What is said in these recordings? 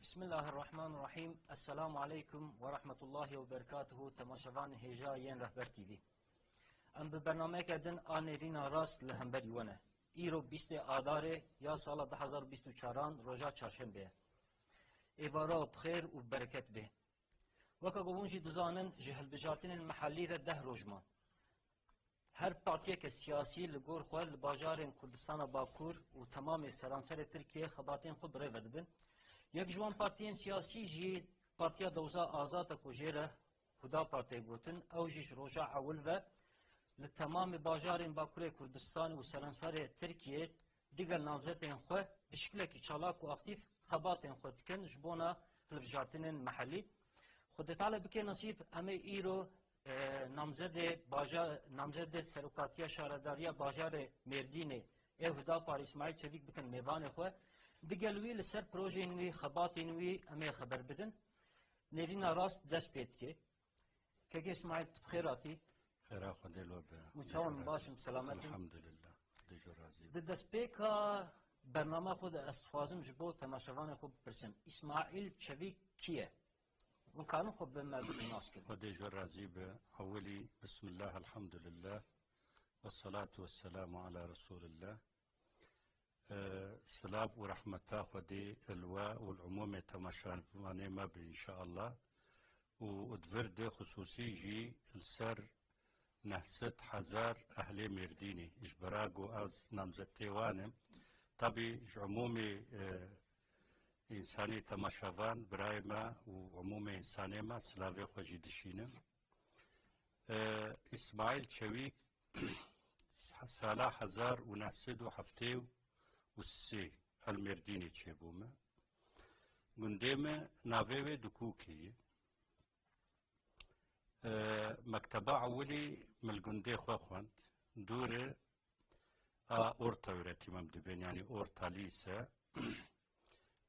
بسم الله الرحمن الرحیم. السلام علیکم و رحمت الله و برکاته. تماشاوان هجا ین رهبر تیوی. ام به برنامه کردن آنرین راست لهمبری ونه. ایرو 20 آذار یا سال 2024 روزا چهارشنبه. ایوارا بخیر و برکت به. وکا گوونجی دزانن جهل بجارتن محلی را 10 روزمان. هر پارتیه که سیاسی لگور خود لباجار کردستان باکور و تمام سرانسر ترکیه خباتین خود برای ودبن. یک جوان پارتیین سیاسی جی پارتیا دوزا آزاد کجیره خدا پارتی گوتن او جیش روژا اول و لتمام باجارین باکور کردستان و سرانسر ترکیه دیگر نامزدین خو بشکل کی چالاک و اکتیف خباتین خود کن جبونا لبجارتن محلی خود تعالی بکی نصیب امی ایرو نامزد سرکاتیا شهرداری باجار مردین هدا پار اسماعیل چویک بکن میوان خو دگلوی لسر پروژه نوی خبات نوی امی خبر بدن نرین راست دست پید که اسماعیل بخیراتی خیرا خدا لو به مچاون باشن سلامتی الحمدلله دجور راضی دست پیکا برنامه خود استفازم جبو تماشاوان خوب برسم اسماعیل چویک کیه وكانوا خب ما بالناس كده ودجور راضي أولي بسم الله الحمد لله والصلاة والسلام على رسول الله السلام ورحمة خدي الواء والعموم تماشان ما إن شاء الله ودفرد خصوصي جي السر نحست حزار أهل مرديني إجبراغو أز نمزتي وانم طبي عمومي انسانی تماشاوان برای ما و عموم انسانی ما سلاوی خوشی دشینم اسماعیل چویک سالا 1973 المردینی چه بومه گندیم ناوی دکوکی مکتبه اولی ملگنده خو خوند دور اورتا ورتی ممدبین یعنی اورتا لیسه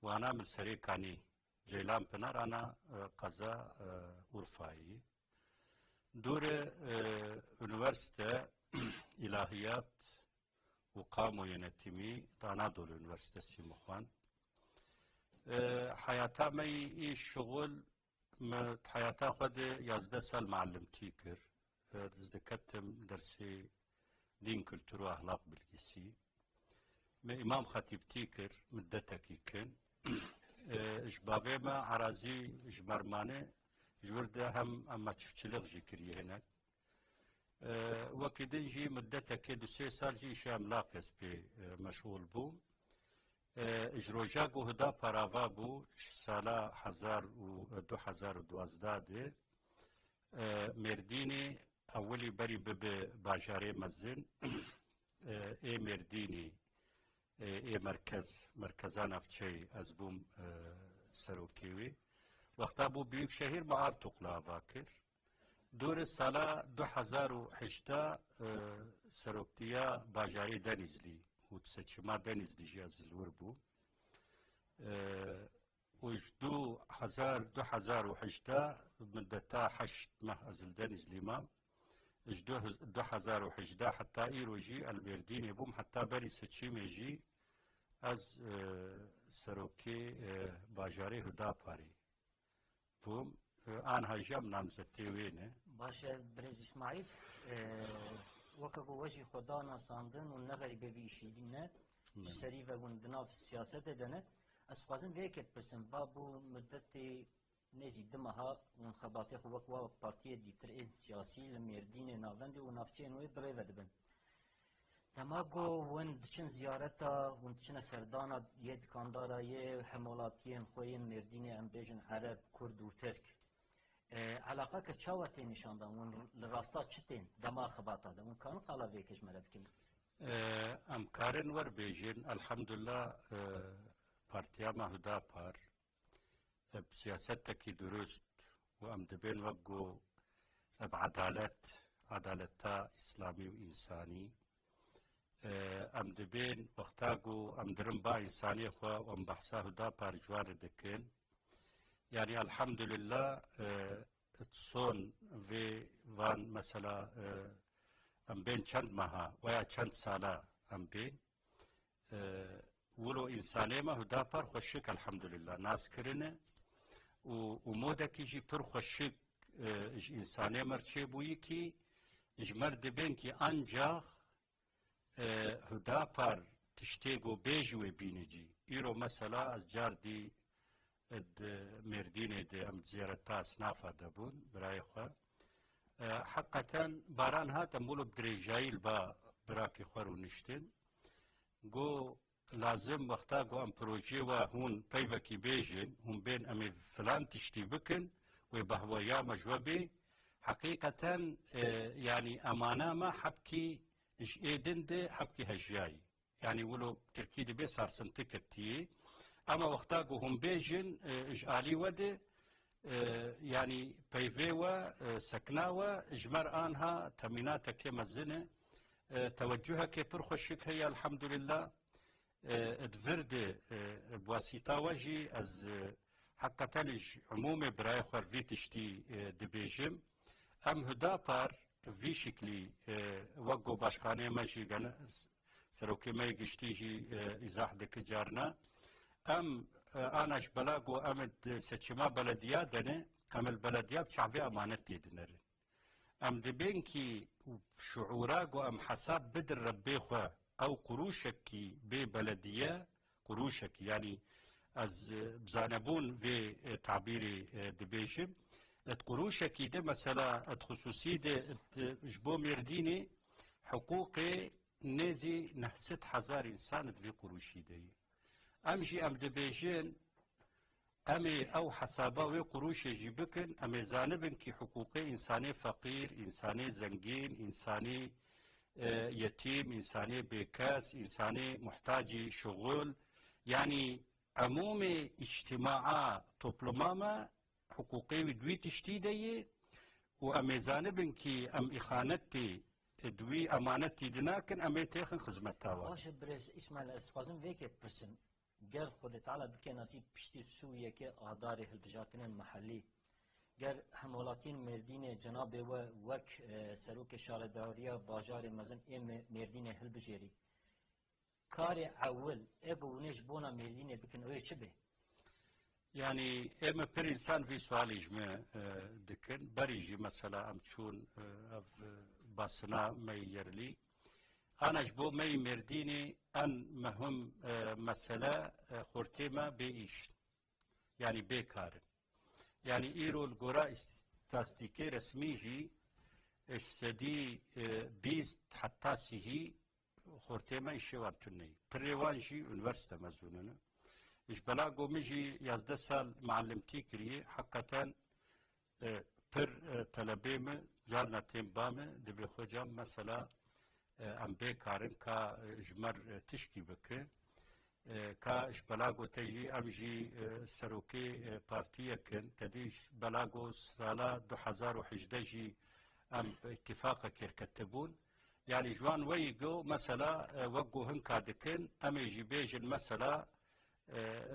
وانا من سريكاني جيلان بنار انا قزا اورفاي دور انوورسيته الهيات وقاموا ينتمي تانادول انوورسيته سيمخوان حياتا مي الشغل حياتا خد يازده سال معلم تيكر زدكتم درسي دين كلتور واخلاق بالكسي امام خطيب تيكر مدتك يكن جبابه ما عرازي جمرمانه جورده هم اما تشفچلق جكري هناك وكدن جي مدته كدو 3 سال جي شام لاقس بي مشغول بو اجروجاگو هدا پاراوا بو سالا 2012 مرديني اولي بري باجاري مزن اي مرديني ای مرکزان افچه از بوم سروکیوی وقتا بو بیوک شهر معار تقلا واکر دور سالا 2018 سروکتیا باجاری دنیزلی و تسچما دنیزلی جازلور بو وش 2018 مدتا 8 ماه ازل دنیزلی ما 2018 حتى إيروجي المرديني بوم حتى بري سچيمي جي از سروكي باجاري هدا باري بوم آنها جام نامزتي وينه باشه برز اسماعيل وكاكو وجه خدانا ساندن و نغري ببيشي دينه سري وغندنا في السياسة دنه اسخوازن ويكت برسن بابو مدتي نزی دمها اون خباتی خوبک و پارتی دیتر از سیاسی لمردین ناوندی و نافچه نوی برای ودبن. تماگو وند چن زیارتا وند چن سردانا یه دکاندارا یه حمالاتیان خوین مردین امبیجن عرب کرد و ترک. علاقه که چاوتی نشان دادن اون لراستا چتین دما خباتا دادن اون کانو قالا ویکش مرد کن. امکارن ور بیجن الحمدلله پارتیا مهدا پار. بسياستك درست وام دبين وقو بعدالة إسلامي وإنساني ام دبين وقتاقو ام درم با إنساني خوا وام بحثاه دا بارجوان دكين يعني الحمد لله تصون في وان مثلا ام بين چند ماها ويا چند سالا ام بين ولو إنساني ما هدا بار خوشك الحمد لله ناس كرنه ومودا كيجي بر خوشك إنساني مرشي بويكي جمر دبنكي أنجاخ هدا بار تشتيقو بيجوي بينجي إيرو مثلا از جاردي مردين دي أم زيارتا أصنافا دبون براي خوا حقا باران هات مولو بدريجاي البا براكي خورو نشتن جو لازم وقتا جو ام بروجي و هون بيفكي بيجن هم بين امي فلان تشتي بكن وبهويا مجوبي حقيقة يعني أمانة ما حبكي إيش إيدن دي حبكي هجاي يعني ولو تركي دي بي صار سنتكتي أما وقتا جو هم بيجن إيش آلي ودي يعني بيفيوا سكناوا إجمار آنها تميناتا كما الزنة توجهها كبر خشك هي الحمد لله ادفرد بواسطة وجي از حقا تلج عمومي براي خور في تشتي دبيجم ام هدا بار في شكلي وقو باشخاني ماجي سروكي ما يجي ازاح دك جارنا ام اناش بلاغو امد سچما بلديا دنه ام البلديا بشعبي امانت ديدنر ام دبينكي شعوراغو ام حساب بدر ربي خوا او قروشكي ببلديه قروشك يعني از بزانبون في تعبيري دبيشم قروشكي ده مثلا خصوصي ده جبو مرديني حقوقي نزي نحست حزار انسان في قروشي ده امجي ام دبيجين امي او حساباوي قروش يجيبكن امي زانبن كي حقوقي انساني فقير انساني زنجين انساني يتيم انساني بكاس انساني محتاج شغل يعني عمومي اجتماعا توبلوماما حقوقي ودوي تشتيدي وامي زانبن كي ام اخانتي دوي امانتي دناكن امي تيخن خدمتاوا باش بريس اسماعيل استفازم ويك برسن قال خود تعالى بكي نصيب بشتي سوريا كي آداري البجارتين المحلي قال همولاتين مردين جناب وك سروك شارداريا باجار مزن مردين هلبجيري كاري عول ايقو ونيش بونا مردين بكن اوه چبه يعني اما بر انسان في سؤال اجماع دكن بريجي مثلا امشون باسنا ميرلي أنا جبو مي مرديني أن مهم مسألة خورتيما بإيش يعني بيكار يعني إيرو الجورا استاتستيكي رسمي جي إيش سدي بيست حتى سيهي خورتيما إيشي وانتوني بريوان جي أونيفرسيتا مزوننا إيش بلاغو ميجي يازده سال معلمتي كري حقا بر طلبيمه جارنا تيم بامه دبي خوجام مثلا ام بيكارن كا جمر تشكي بك كا اش بلاغو تجي ام جي سروكي بارتيه كن تديش بلاغو سالا 2011 جي ام اتفاق كتبون يعني جوان ويجو مثلا وقو هنكا دكن ام يجي بيجن مثلا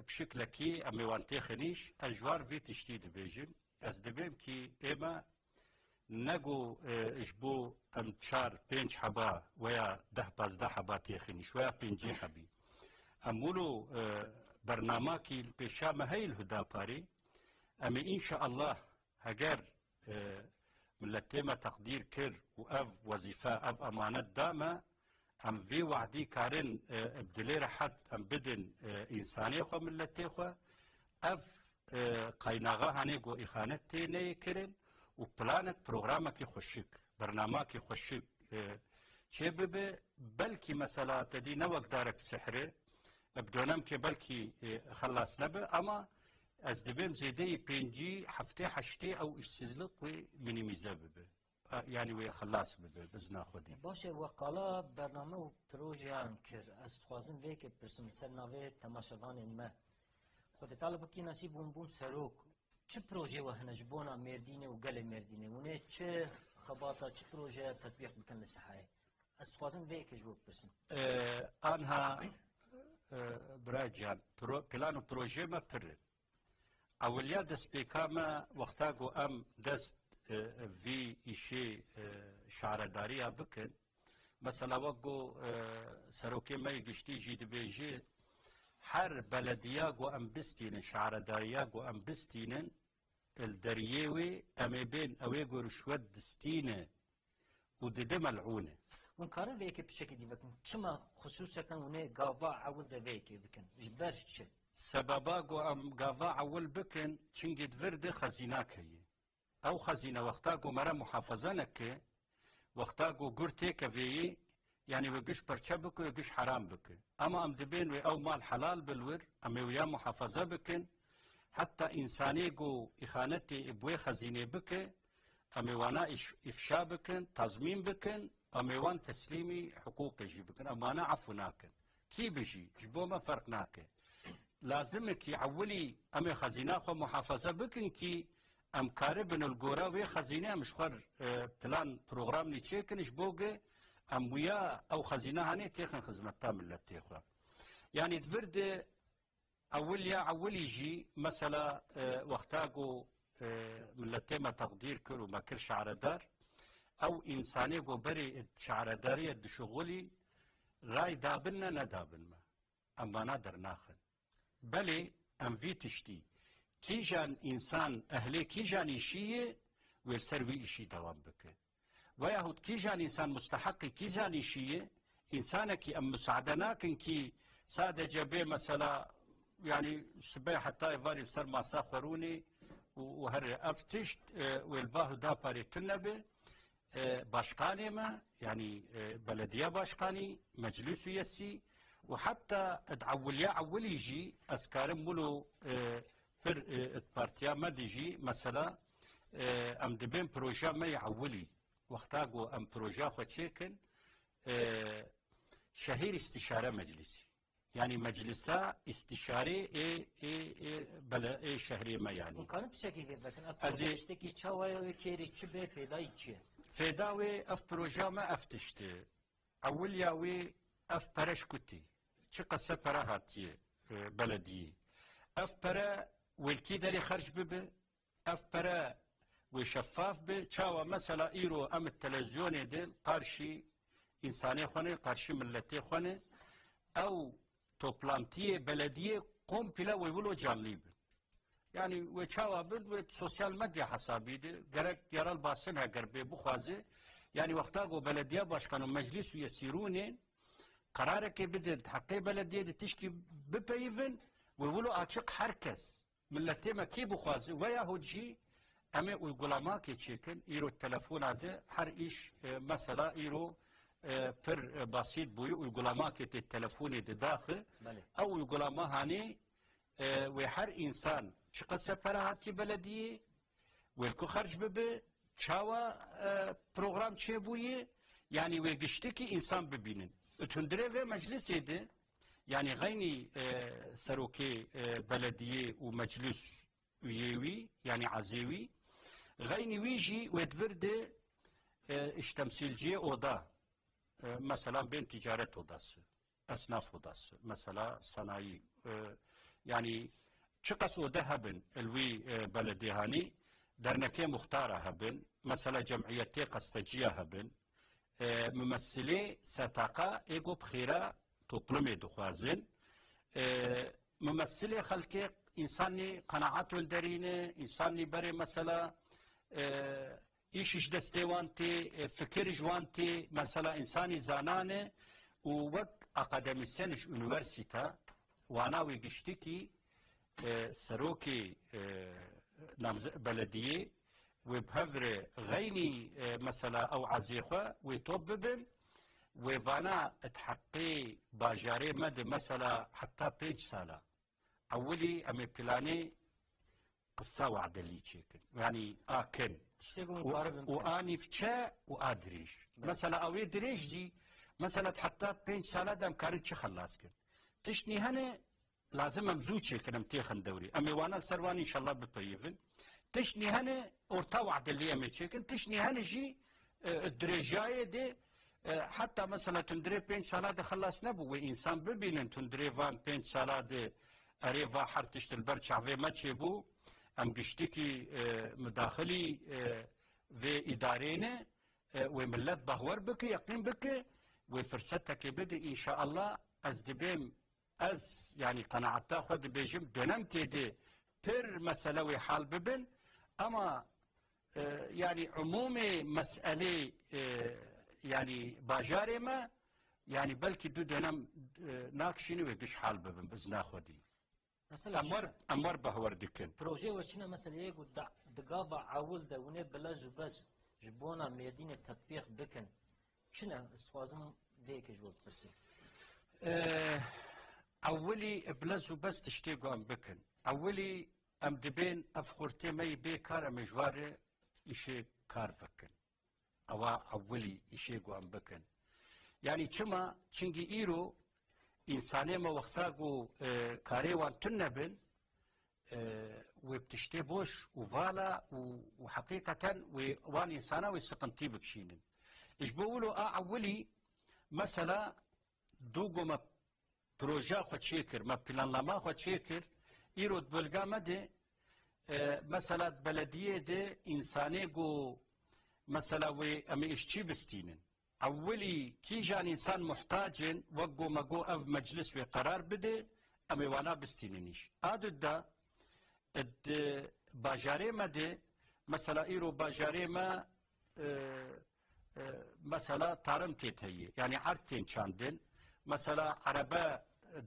بشكل كي ام وانتي خنيش اجوار في تشتيد بيجن از دبيم كي اما نجو اجبو ام تشار بينج حبا ويا 10 حبا تيخنيش ويا بينجي حبي امولو برنامجي بشام هاي الهدا باري امي ان شاء الله هجر ملتما تقدير كر واف وظيفه اف امانات داما ام في وعدي كارن بدلير حد ام بدن انساني خو ملتي خو اف قايناغا هانيغو اخانتي ني كرن وبلانت برنامجي خشك برنامجي خشك شباب بلكي مثلا تدي نوك دارك سحري بدونم كي بلكي خلص نبه اما از دبم زيدي بينجي حفتي حشتي او استزلق ومينيميزا ببه يعني وي خلاص ببه بزنا خودي باشه وقالا برنامه بروژه انکر از خوازم ویک پرسم سرناوی تماشاوان ما خود طالب کی نصیب بون سروک چه پروژه و هنجبونا مردینه و گل مردینه ونه چه خباطه چه پروژه تطبیق بکن لسحای از خوازم ویک جواب پرسم آنها براجان پلان و پروژه ما پر اولیا دست بیکاما وقتاگو ام دست في إشي شعردارية بكن مثلا وقو سروكي ما يقشتي جي دبيجي حر بلدياغو ام بستين شعردارياغو ام بستين الدريوي امي بين اويغو رشوت دستينه ودده ملعونه ونكارن ويكي بشكل دي بكن كما خصوصا ونه غافا عول ده ويكي بكن جبرش تشي سبباغو ام غافا عول بكن چنگي دفرد خزيناك هي او خزينه وقتاغو مرا محافظانك وقتاغو قرتي كفي يعني ويقش برشا بك ويقش حرام بك اما ام دبين او مال حلال بالور ام ويا محافظه بكن حتى انسانيغو اخانتي ابوي خزينه بك ام وانا افشا بكن تضمين بكن ام وان تسليمي حقوق يجي بكن اما انا عفوناك كي بيجي جبو ما فرقناك لازمك يعولي ام خزينه خو محافظه بكن كي ام كاربن الجورا وي خزينه مش خر بلان بروجرام ني تشيكنش بوغ ام ويا او خزينه هاني تيخن خدمتها ملت تيخوا يعني تفرد اول يجي مثلا وقتاغو ملتي ما تقدير كل وما كر شعردار او انساني جو بري شعرداريه دشغلي راي دابلنا ندابلنا اما نادر ناخذ بلي ام في تشتي كي جان انسان اهلي كي جان يشيه ويسروي اشي دوام بك ويهود كي جان انسان مستحق كي جان يشيه انسانك ام مساعدناك كي ساده جبه مثلا يعني سبي حتى يفاري سر ما ساخروني وهر افتشت والباهو دا باري تنبي باشقاني ما يعني بلديه باشقاني مجلس يسي وحتى ادعوليا عول يجي اسكارم مولو فر بارتيا ما ديجي مثلا ام دبين بروجا ما يعولي واختاقو ام بروجا فتشيكن شهير استشاره مجلسي يعني مجلسا استشاري بلا شهري ما يعني ممكن بشكل لكن اشتكي تشاوي وكيري تشبه فدايتشي فداوي اف بروجا ما افتشت اول ياوي اف برش كوتي تش قصه براهاتي بلدي اف برا والكي داري خرج بب اف برا وشفاف ب تشاوا مثلا ايرو ام التلفزيون ديل قارشي انساني خونه قارشي ملتي خونه او توبلانتيه بلديه كومبلا ويقولوا جانليب يعني وشاوا بد وسوشيال ميديا حسابي دي جرك يرى الباسنها قربي بخوازي يعني وقتاغو بلديه باشكانو مجلس يسيرون قرارك بدت حقي بلديه دي تشكي ببيفن ويقولوا اتشق حركس ملتي ما كي بخوازي وياهوجي امي ويقول ما كي تشيكن يرو التلفون هذا حر ايش مثلا يرو بر بسيط بوي ويقول ما كي التلفون داخل او يقول ما هاني وحر انسان شقصه براهاتي بلديه ويلكو خرج بب تشاوا بروجرام تشيبوي يعني ويقشتكي انسان ببينن تندري في مجلس يدي يعني غيني سروكي بلديه ومجلس ويوي يعني عزيوي غيني ويجي ويتفرد اشتمثيلجي اوضه مثلا بين تجاره اوضه اصناف اوضه مثلا صناعي يعني شقص ذهب الوي بلدي هاني درنكي مختاره هبن مثلا جمعيتي قستجيه هبن ممثلي ستاقه ايجو بخيره توبلمي دخوازن ممثلي خلقي انساني قناعات الدرينه انساني بري مثلا ايش دستي وانتي فكر جوانتي مثلا انساني زانانه ووقت اكاديميسينش يونيفرسيتا وانا ويجشتكي سروكي بلديه وبهفر غيني مثلا او عزيخه ويطببن وفانا اتحقي باجاري مد مثلا حتى 5 سنه اولي امي بلاني قصه وعدلي تشيكن يعني اكن واني فتشا وادريش مثلا او يدريش جي مثلا حتى 5 سنه دم كارتش خلاص كن تشني هنا لازم ممزوج كلام تيخن دوري امي وانا السرواني ان شاء الله بطيفن تشني هنا ورتا وعدلي امي تشيكن تشني هنا جي الدرجايه دي حتى مثلا تندري 5 سنه دي خلاص نبو وانسان ببين تندري فان 5 سنه دي اريفا حرتشت البرشا في ماتشيبو ام قشتكي مداخلي في ادارينا وملت بهور بك يقين بك وفرصتك بدي ان شاء الله ازدبيم از يعني قناعتا خود بيجم دونم كده بير مسألة وحال ببن اما يعني عموم مسألة يعني باجاري ما يعني بلكي دو دونم ناكشيني ويقش حال ببن بزنا خودي امور بهور دكن بروجي وشنا مثلا يقول دقابة عول ده وني بلاز وبس جبونا ميادين التطبيق بكن شنو استوازم ذيك جواب بس اولي بلاز وبس تشتيقوا ام بكن اولي ام دبين افخورتي مي بيكار مجواري اشي كار بكن اولي اشيقوا ام بكن يعني كما تشنجي ايرو انساني ما وقتاقو كاري وان تنبن وبتشتي بوش وفالا وحقيقة وان انسانا ويسقنتي بكشينن ايش بقولوا اولي مثلا دوغو ما بروجا خود شيكر ما بلان لما خود شيكر ايرود بلغا مدي مثلا بلدية دي انساني جو مثلا امي اشتي بستينن اولي كي جان انسان محتاجن وقو مقو اف مجلس وقرار بده امي وانا بستيننيش ادو دا باجاري ما دي مثلا ايرو باجاري ما مثلا طارم تيتهي يعني عرتين شاندن مثلا عربة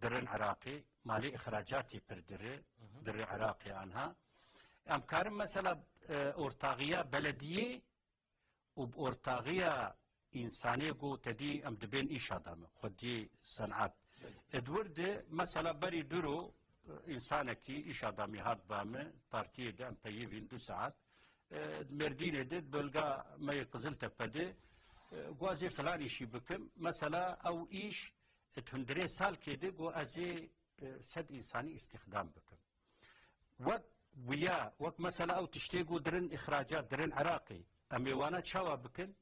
درن عراقي مالي اخراجاتي در عراقي عنها امكارم مثلا اورتاغية بلدية وبأورتاغية انساني قو تدي ام دبين ايش ادامه خدي صنعات ادورد مثلا بري درو انسانكي ايش ادامي هاد بامه بارتي ده ام بيفين 2 ساعات مردين دد بلغا ما يقزلت بده قوازي فلان شي بكم مثلا او ايش تهندري سال كده قو ازي سد انساني استخدام بكم وقت ويا وقت مثلا او تشتيقوا درن اخراجات درن عراقي امي وانا تشاوا بكن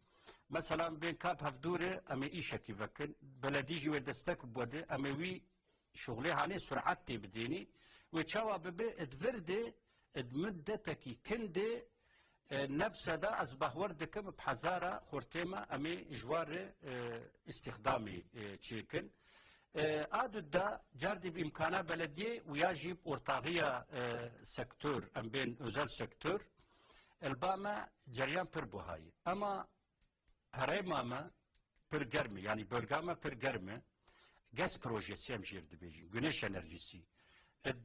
مثلا بين كاب هفدوره امي ايشا كيفكن بلديجي ودستك بوده امي وي شغلي هاني سرعتي بديني وتشاوا ببي ادفردي ادمدتكي كندي نفسه ده اصبح وردكم بحزاره خورتيما امي جوار استخدامي تشيكن ادو دا جاردي بامكانه بلديه ويجب ارتاغيه سكتور ام بين وزار سكتور الباما جريان بر بوهاي اما هراي ماما بر جرمي يعني بلغاما بر جرمي gaz projesi em jir dibêjin güneş enerjisi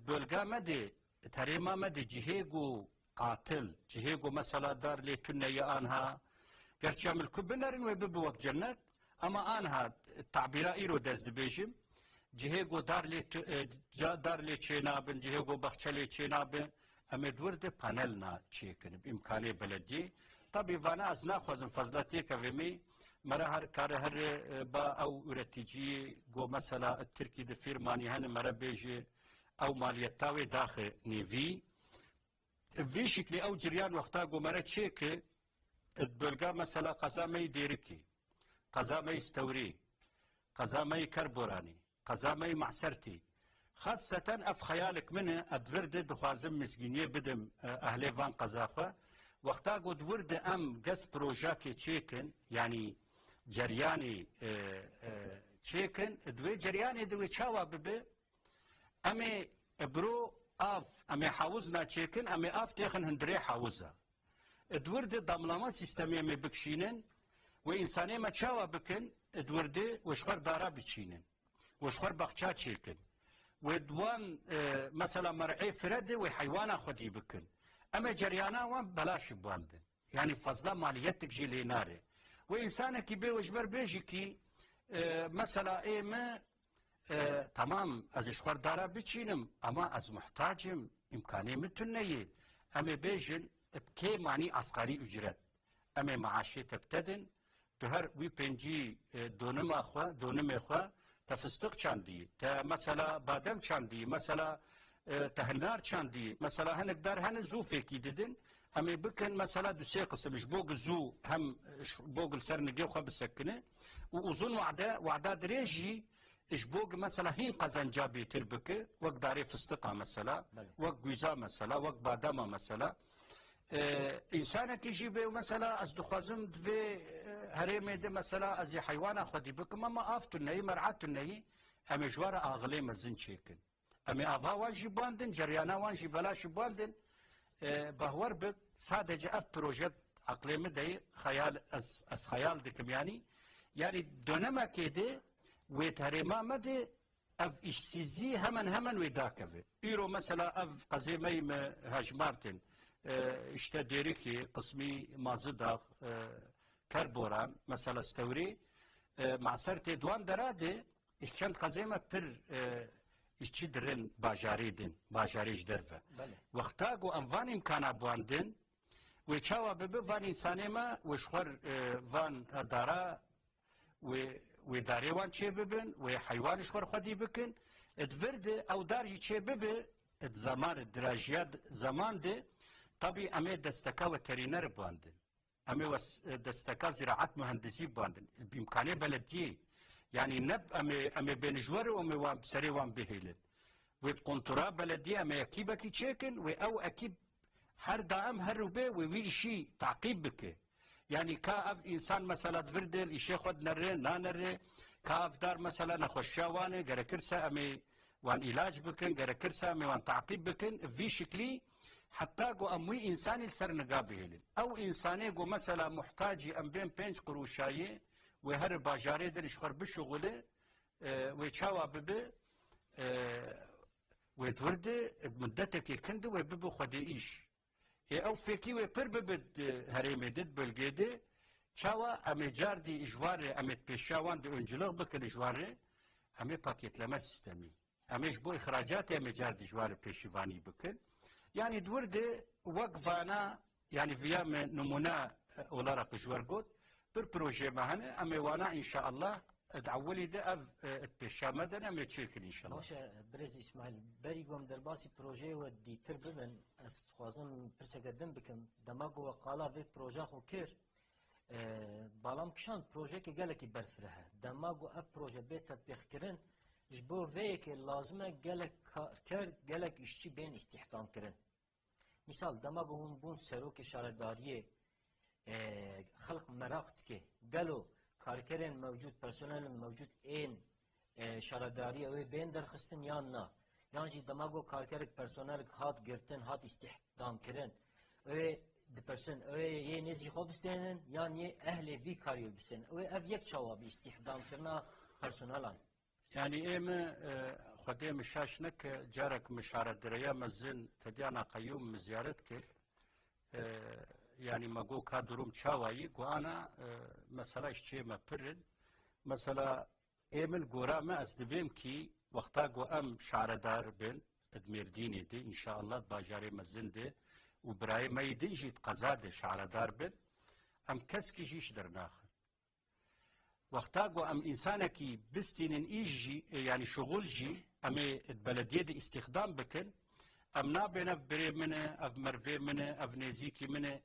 bölgama de terêmama de cihêgo atil cihêgo mesela dar lê tuneyê anha gerçi em ku binerin ve bibi wek cennet ama anha tabîra îro dest dibêjim cihêgo dar lê çênabin cihêgo baxçe lê çênabin em ê dwir de panel na çêkin bi imkanê belediyê tabii vana ez naxwazim fazla têkevê me مرة هر كار هر با أو ورتيجي جو مثلا التركي دفير ماني هن مرة بيجي أو ماليتاوي داخل نيفي في شكل أو جريان وقتا جو مرة تشيك البلغا مثلا قزامي ديركي قزامي استوري قزامي كربوراني قزامي معسرتي خاصة أف خيالك منه أدفرد دخوازم مسجينية بدم أهلي فان قزاخة وقتا جو دورد أم قس بروجاكي تشيكن يعني جرياني تشيكن دوي جرياني دوي تشاوا ببي امي برو اف امي حاوزنا تشيكن امي اف تيخن هندري حاوزا دورد ضملما سيستمي مي بكشينن وانساني ما تشاوا بكن دورد وشخر دارا بتشينن وشخر بخشا تشيكن ودوان مثلا مرعي فرد وحيوانا خدي بكن اما جريانا وان بلاش بواندن يعني فضلا ماليتك جيلي ناري وإنسانك بيوجبر بيجي كي مثلا إيه ما تمام از اشخور دارا بچینم اما از محتاجم امکانی متنیه اما بیجن بکی معنی اصغاری اجرت اما معاشی تبتدن تو هر وی پنجی دونم اخوا تفستق چاندی تا مثلا بادم چاندی مثلا تهنار چاندی مثلا هنک دار هن زوفه کی دیدن اما بكن مثلا دوسي قسم جبوق زو هم بوق السرنجي وخا بسكنه واظن وعدا دريجي جبوق مثلا هين قزنجابي تربكه وق داري فستقه مثلا وق جوزا مثلا وق بادامه مثلا انسانك يجيب مثلا از دخوازم دفي هريمه دي مثلا از حيوان خدي بكم ما افتني مرعتني ام جوار اغلی مزن چیکن ام آوا وانجی باندن جریانا وانجی بلاش باندن بهور بد sadece اف پروژه عقلimi de خیال از خیال دکم yani dönemek de ve terima de ev işsizliği hemen ve dakeve. İro mesela ev kazimey mi hacmartin işte deri ki kısmi mazıda kerboran mesela stavri maserte duan derade işkent kazime pir işçi dirin bajaridin bajariş derve. Vaktago envan imkana buandin ve çava bebe van insanema ve şuar van dara ve darewan çe bibin ve hayvan şuar xwedî bikin edvirdi ew dar jî çê bibe zaman drajiya zaman de tabii em desteka veteriner bandin em desteka ziraat mühendisî bandin bimkanê belediyê yani neb em benijwer û em wan serê wan bihêlin ve kontura belediye em ekîbekî çêkin ve ew ekîb her daim her rûbê ve wî îşî takîb bike. Yani ka insan mesela dvirdil işe xod nere nanere ka dar mesela naxoşya wane gerekirse emi wan ilaç bikin gerekirse emi wan takip bikin vi şekli hatta go amwi insani ser nagabihilin ev insani go mesela muhtaci em ben 5 quruşayı ve her bajare der işxar bişugule ve çava bibi ve dvirdi müddeteki kendi ve bibi xwedî iş او فکی و پر ببد هرمی دید بلگه دی چاوا امی جار دی اجواره امی پیشاوان دی öncelik بکن اجواره امی پاکیتلeme sistemi امیش بو اخراجات امی جار دی اجواره پیشیوانی بکن yani dvirdi vakfana yani viyam numuna olarak اجوار گود bir proje mahane امی وانا inşallah تعولي ده اف بشامدن ام تشيكل ان شاء الله. باشه برز اسماعیل بری گم در باسی پروژه و دیتر ببن از خوازم پرسگدن بکم دماغ و قالا به پروژه خو کر بالام کشان پروژه که گله کی برفره دماغ و اف پروژه به تطبیق کردن جبو وی که لازمه گله کار گله işçi بین استحکام کردن مثال دماغ هم بون سروک شهرداری خلق مراخت که گلو کارکرین موجود پرسنل موجود این شهرداری اوی بین درخستن یا نه یعنی دماغو کارکر پرسنل هات گرتن هات استخدام کردن اوی دپرسن اوی یه نزی خوب بستنن یعنی اهل وی کاریو بستن اوی اف یک جواب استخدام کردن پرسنلان yani خدای مشاشنک جارک مشاردریا مزن تدیانا قیوم زیارت کرد yani mago kadrum çavayı guana mesela işçi mapırın mesela emil gora ma asdibim ki vaqta go am şaradar ben edmirdini de inşallah bajari mazinde و برای ما یدیجی قزاد شعردار بن ام کس کی جیش در ناخر وقتا گو ام انسانه کی بستینن ایجی یعنی شغل جی ام بلدیه دی استخدام بکن ام نابن اف بری منه اف مروی منه اف نزیکی منه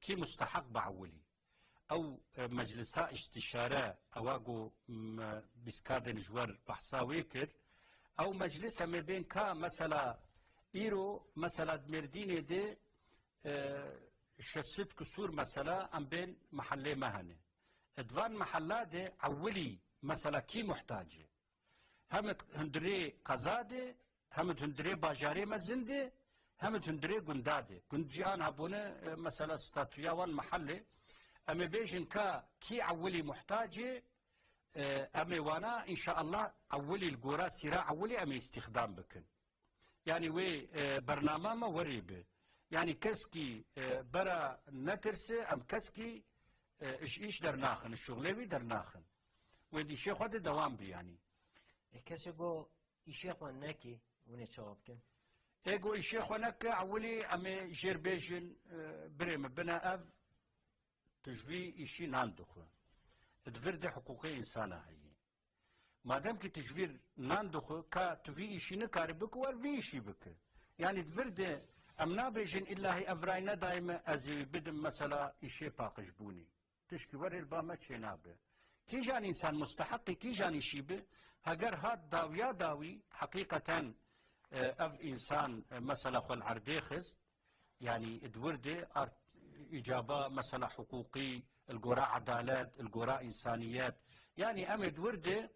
کی مستحق بعولی او مجلسا استشاره اواگو بسکادن جوار بحثاوی کرد او مجلس ام بین کا مثلا ایرو مثلا مردینه دی شست كسور مثلا ام بين محلي مهنه ادوان محلات اولي مثلا كي محتاجه هم هندري قزاده هم هندري باجاري مزنده هم هندري قنداده قندجان هبونه مثلا ستاتويا وان محلي ام بيجن كي اولي محتاجه ام وانا ان شاء الله اولي القرى سراع اولي ام استخدام بكن يعني وي برنامج ما وريبه يعني كسكي برا نكرسه ام كسكي ايش در ناخن الشغلوي در ناخن ودي شيخ هذا دوام بي يعني كسكو يشيخ ونكي ونتشابكن ايجو الشيخ ونك اولي ام جيربيجن بريم بنا اف تجفي اشي ناندخو تفرد حقوقي انسانه هي ما دام كي تجفير ناندخو كا تفي اشي نكاربك ورفي اشي بك يعني تفرد ام نابجن الا هي افراينا دائما ازي بدم مثلا اشي باقش بوني تشكي ور البامه شنابه كي جان انسان مستحق كي جان شيبه هاجر هاد داويا داوي حقيقه اف انسان مثلا خل عرديخس يعني ادورده اجابه مثلا حقوقي القراء عدالات القراء انسانيات يعني ام ادورده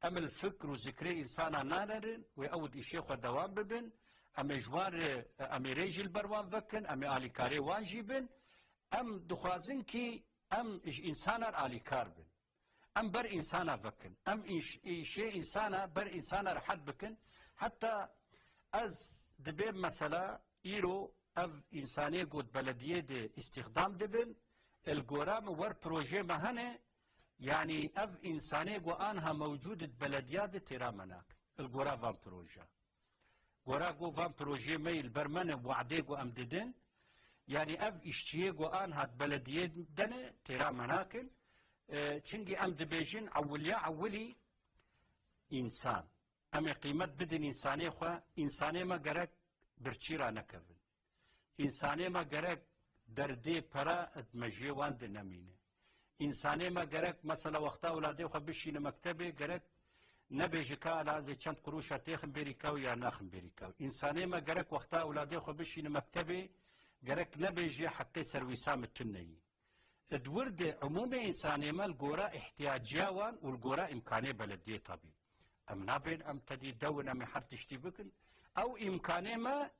ام الفكر وذكري انسانا نانرن ويأود الشيخ دوام ببن ام جوار ام ريجل بروان فكن ام اليكاري واجبن ام دخوازن كي ام انسانا اليكار بن ام بر انسانا فكن ام شيء انسانا بر انسانا رحد بكن حتى از دبيب مثلا ايرو اف انساني قد بلديه دي استخدام دبن الجورام ور بروجي مهنه يعني اف انساني قو انها موجود بلديات تيرا مناك الجورا فان بروجا جورا قو فان بروجي ميل برمنه وعدي قو امددن يعني اف اشتيه قو انها بلديه دنه تيرا مناكل چنگي ام دبيجين عولي انسان ام قيمت بدن انساني خو انساني ما گرك برچيرا نكفن انساني ما گرك دردي پرا ادمجي واند نمينه انساني ما گرك مثلا وقتا اولادي خو بشين مكتبه گرك نبيجي كا لازم چند قروش تيخن بريكاو يا ناخن بريكاو انساني ما گرك وقتا اولادي خو بشين مكتبه گرك نبيجي حتى سرويسام التني ادورد عموم انساني ما الجورا احتياجيوان والجورا امكانيه بلديه طبيب ام نابين ام تدي دون ام حرتش تبكن او امكانيه ما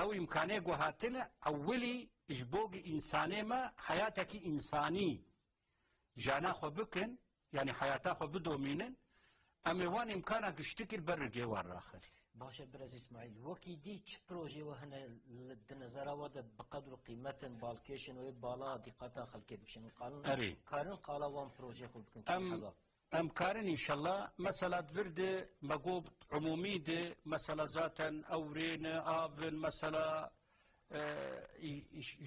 او امكانيه جوهاتنا اولي اجبوغ انساني ما حياتك انساني جانا خو بكن يعني حياتا خو بدومينن ام وان امكانك اشتكل برقي وراخر باشا برز اسماعيل وكي دي تش بروجي وهنا الدنزرة ودا بقدر قيمة بالكيشن ويبالا دقاتا خلقي بكشن قالن كارن قالا وان بروجي خو بكن ام كارن ان شاء الله مثلا تفرد مقوب عمومي دي مثلا ذاتا اورين افن مثلا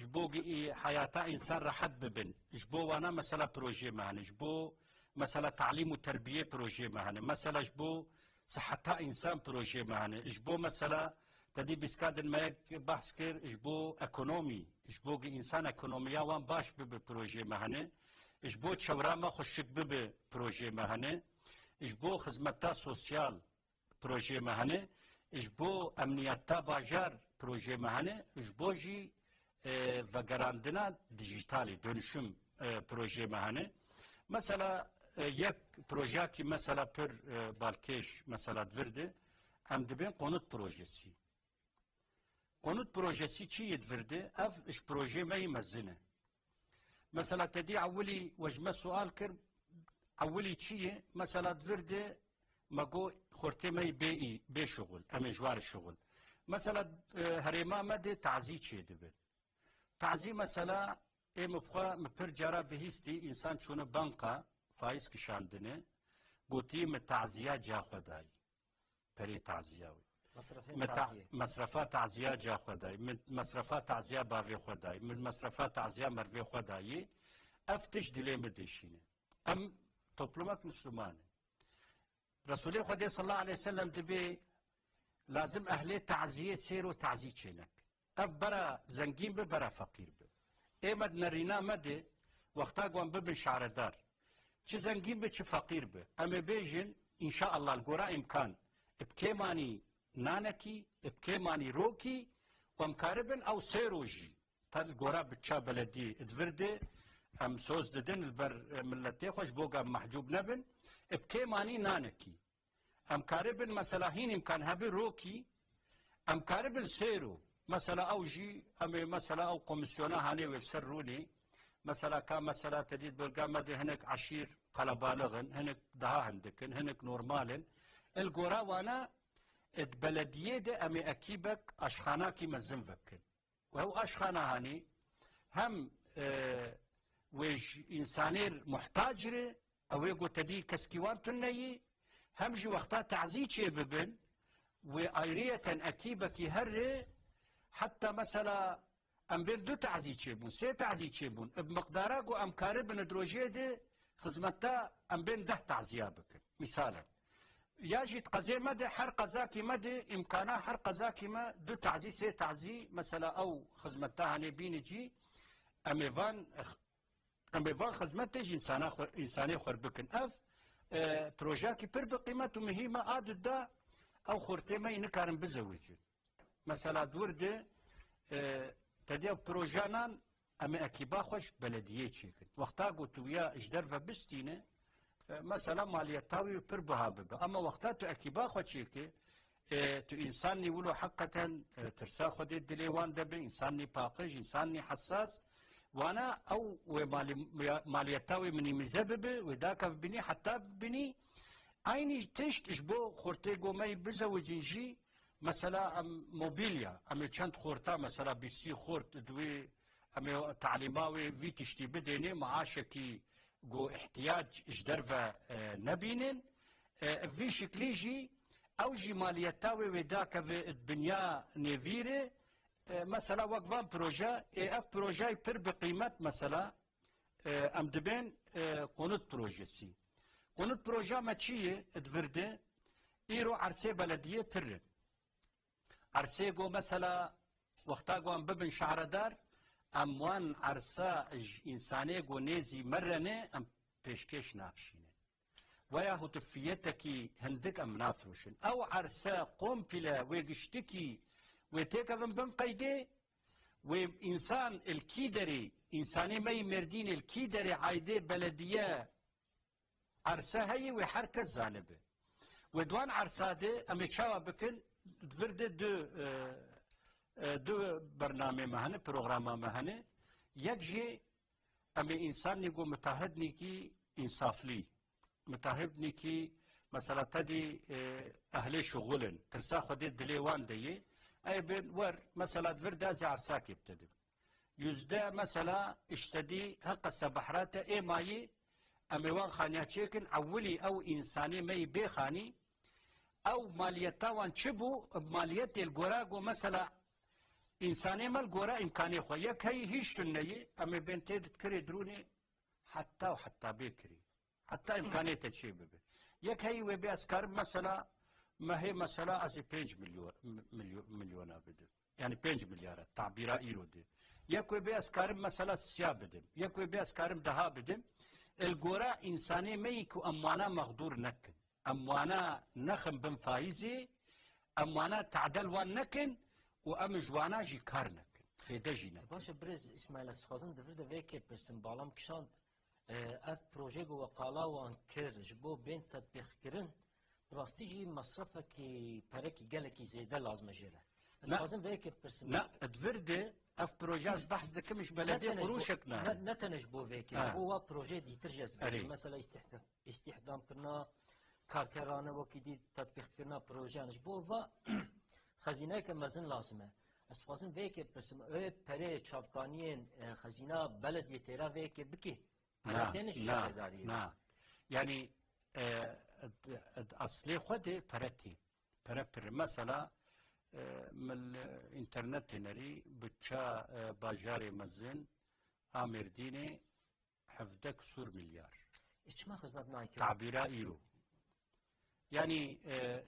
جبوغي حياتا انسان رحد ببن جبو وانا مثلا بروجي مهن جبو مثلا تعليم وتربية بروجي مهن مثلا جبو صحتا انسان بروجي مهن جبو مثلا تدي بسكادن ما بحث كير جبو اكونومي جبوغي انسان اكونوميا وان باش ببروجي مهن جبو تشورا ما خشك ببروجي مهن جبو خدمتا سوسيال بروجي مهن جبو امنيتا باجار بروجي مهنه جبوجي وگراندنا ديجيتالي دونشم بروجي مهنه مثلا يك بروجاكي مثلا بر بالكيش مثلا دفرده ام دبين قنوت بروجيسي قنوت بروجيسي چي يدفرده اف اش بروجي ما يمزنه مثلا تدي عولي وجمه سؤال كر عولي چي مثلا دفرده ماگو خورتي ما بي شغل ام جوار الشغل مثلا هريما مد تعزي چه دبن تعزي مثلا مفخا مپر جرا بهستي انسان چونه بانقا فايز كشاندنه قوتي متعزيه جا خداي بري تعزياوي مصرفات تعزيه جا خداي من مصرفات تعزيه باوي خداي من مصرفات تعزيه مروي خداي افتش دلي مدشينه ام توبلمات مسلمان رسول الله صلى الله عليه وسلم دبي لازم اهل تعزيه سيرو تعزيه چينك اف برا زنگين به برا فقير به ايمد نرينا مده وقتا قوان ببن شعردار چه زنگين به چه فقير به اما بيجن ان شاء الله القرى امكان بكيماني نانكي بكيماني روكي ومكاربن او سيروجي تال القرى بتشا بلدي ادفرده ام سوز ددن البر ملتي خوش بوغا محجوب نبن بكيماني نانكي ام كاربن مثلا هين امكان هبي روكي ام كاربن سيرو مثلا او جي ام مثلا او كوميسيونا هاني ويسروني مثلا كان مثلا تديد بالقامة هناك عشير قلبالغن هناك دها هندكن هناك نورمالن القرى وانا البلدية ده امي اكيبك اشخاناكي مزن فكن وهو اشخانا هاني هم ويج انسانير محتاجره او يقول تدي كسكيوان تنيي همجي وقتا تعزيتشي ببن وايرية اكيبك هر حتى مثلا ام بين دو تعزيتشي بون سي تعزيتشي بون بمقدارك ام كاربن دروجيه دي خزمتا ام بين ده تعزيه بك مثالا ياجي تقزي مدى حر قزاكي مدى امكانا حر قزاكي ما دو تعزي سي تعزي مثلا او خزمتا هاني بينجي اميفان خزمت تجي انساني خور بكن اف بروجاكي بر بقيمته مهمه عادد دا او خورتي ما ينكارن بزوجي مثلا دورده تديو بروجانان امي اكيبا خوش بلديه تشيكن وقتا قلت ويا اجدر فبستينه مثلا مالیتاوی پر بها ببه اما وقتا تو اکیبا خود چی که تو انسانی ولو حقا ترسا خود دلیوان دبه انسانی پاقش انسانی حساس وانا او مالیتاوی منی مزببه و داکف بینی حتی بینی aynı teşt iş bu xorte gomeyi bize ve cinci mesela mobilya ama çant xorta mesela bisi xort dwi ama talima ve vi tişti bedeni maaşaki go ihtiyaç işderve nebinin vi şeklici او جي ماليتاوي وداك في الدنيا نيفيري مثلا وقفان بروجا اف بروجا بر بقيمه مثلا ام دبن قنوت بروجسي قنوت بروجا ما تشي ادفرده ايرو عرسي بلديه بر عرسي جو مثلا وقتا جو ام ببن شعردار اموان عرسا انساني جو نيزي مرنه ام بيشكش ناقشين ويا هتفيتكي هندك ام نافروشن او عرسا قنبله ويقشتكي وتكفن بن قيدي وانسان الكيدري انساني مي مردين الكيدري عايدي بلديه عرسا هي وحركه زانبه ودوان عرسا دي ام تشاوا بكن فرد دو برنامج مهنه بروغرام مهنه يكجي ام انسان نيجو متعهدني كي انصافلي متعهدني كي مثلا تدي اهل شغلن ترسا خدي دليوان دي اي بن ور مثلا فرد ازي عرساك يبتدي يزدا مثلا اشتدي هقا السبحرات اي ماي اميوان خانيا تشيكن اولي او انساني مي بيخاني او ماليتاوان تشبو ماليتي الجوراغو مثلا انساني مال جورا امكاني خو يك هي هيش تنيي امي بنتي تكري دروني حتى وحتى بكري حتى امكانيه تشيب يك هي وبي اسكار مثلا ما هي مثلا از 5 مليون ابدا يعني 5 مليار تعبيرا ايرو دي يك وبي اسكار مثلا سيا بدم يك وبي اسكار دها بدم الجورا انساني ميكو اموانا مقدور نكن اموانا نخم بن فايزي اموانا تعدل وان نكن وام جوانا جي كارنك في دجينا باشه برز اسماعيل سخازم دفر ويكي برسم بالام كشان اف بروجي جو وقالا وان كر جبو بين تطبيق كرن راستي جي مصرفه كي بركي جالكي زياده لازم جيره سخازم ويكي برسم لا دفرده اف بروجاز بحث دك مش بلدي قروشكنا نتنج بو ويكي هو بروجي دي ترجز مثلا استخدام كنا كاركرانه وكي تطبيق كنا بروجانش بو و خزینه که مزن لازمه اسفاسن ویکه پرسم او پره چاپکانین خزینه بلدیه تیرا ویکه بکی نه يعني اصلي خدي برتي پر مثلا من الانترنت نري بتشا باجاري مزن امير ديني حفدك سور مليار ايش ما خدمت نايكر تعبيرا ايرو يعني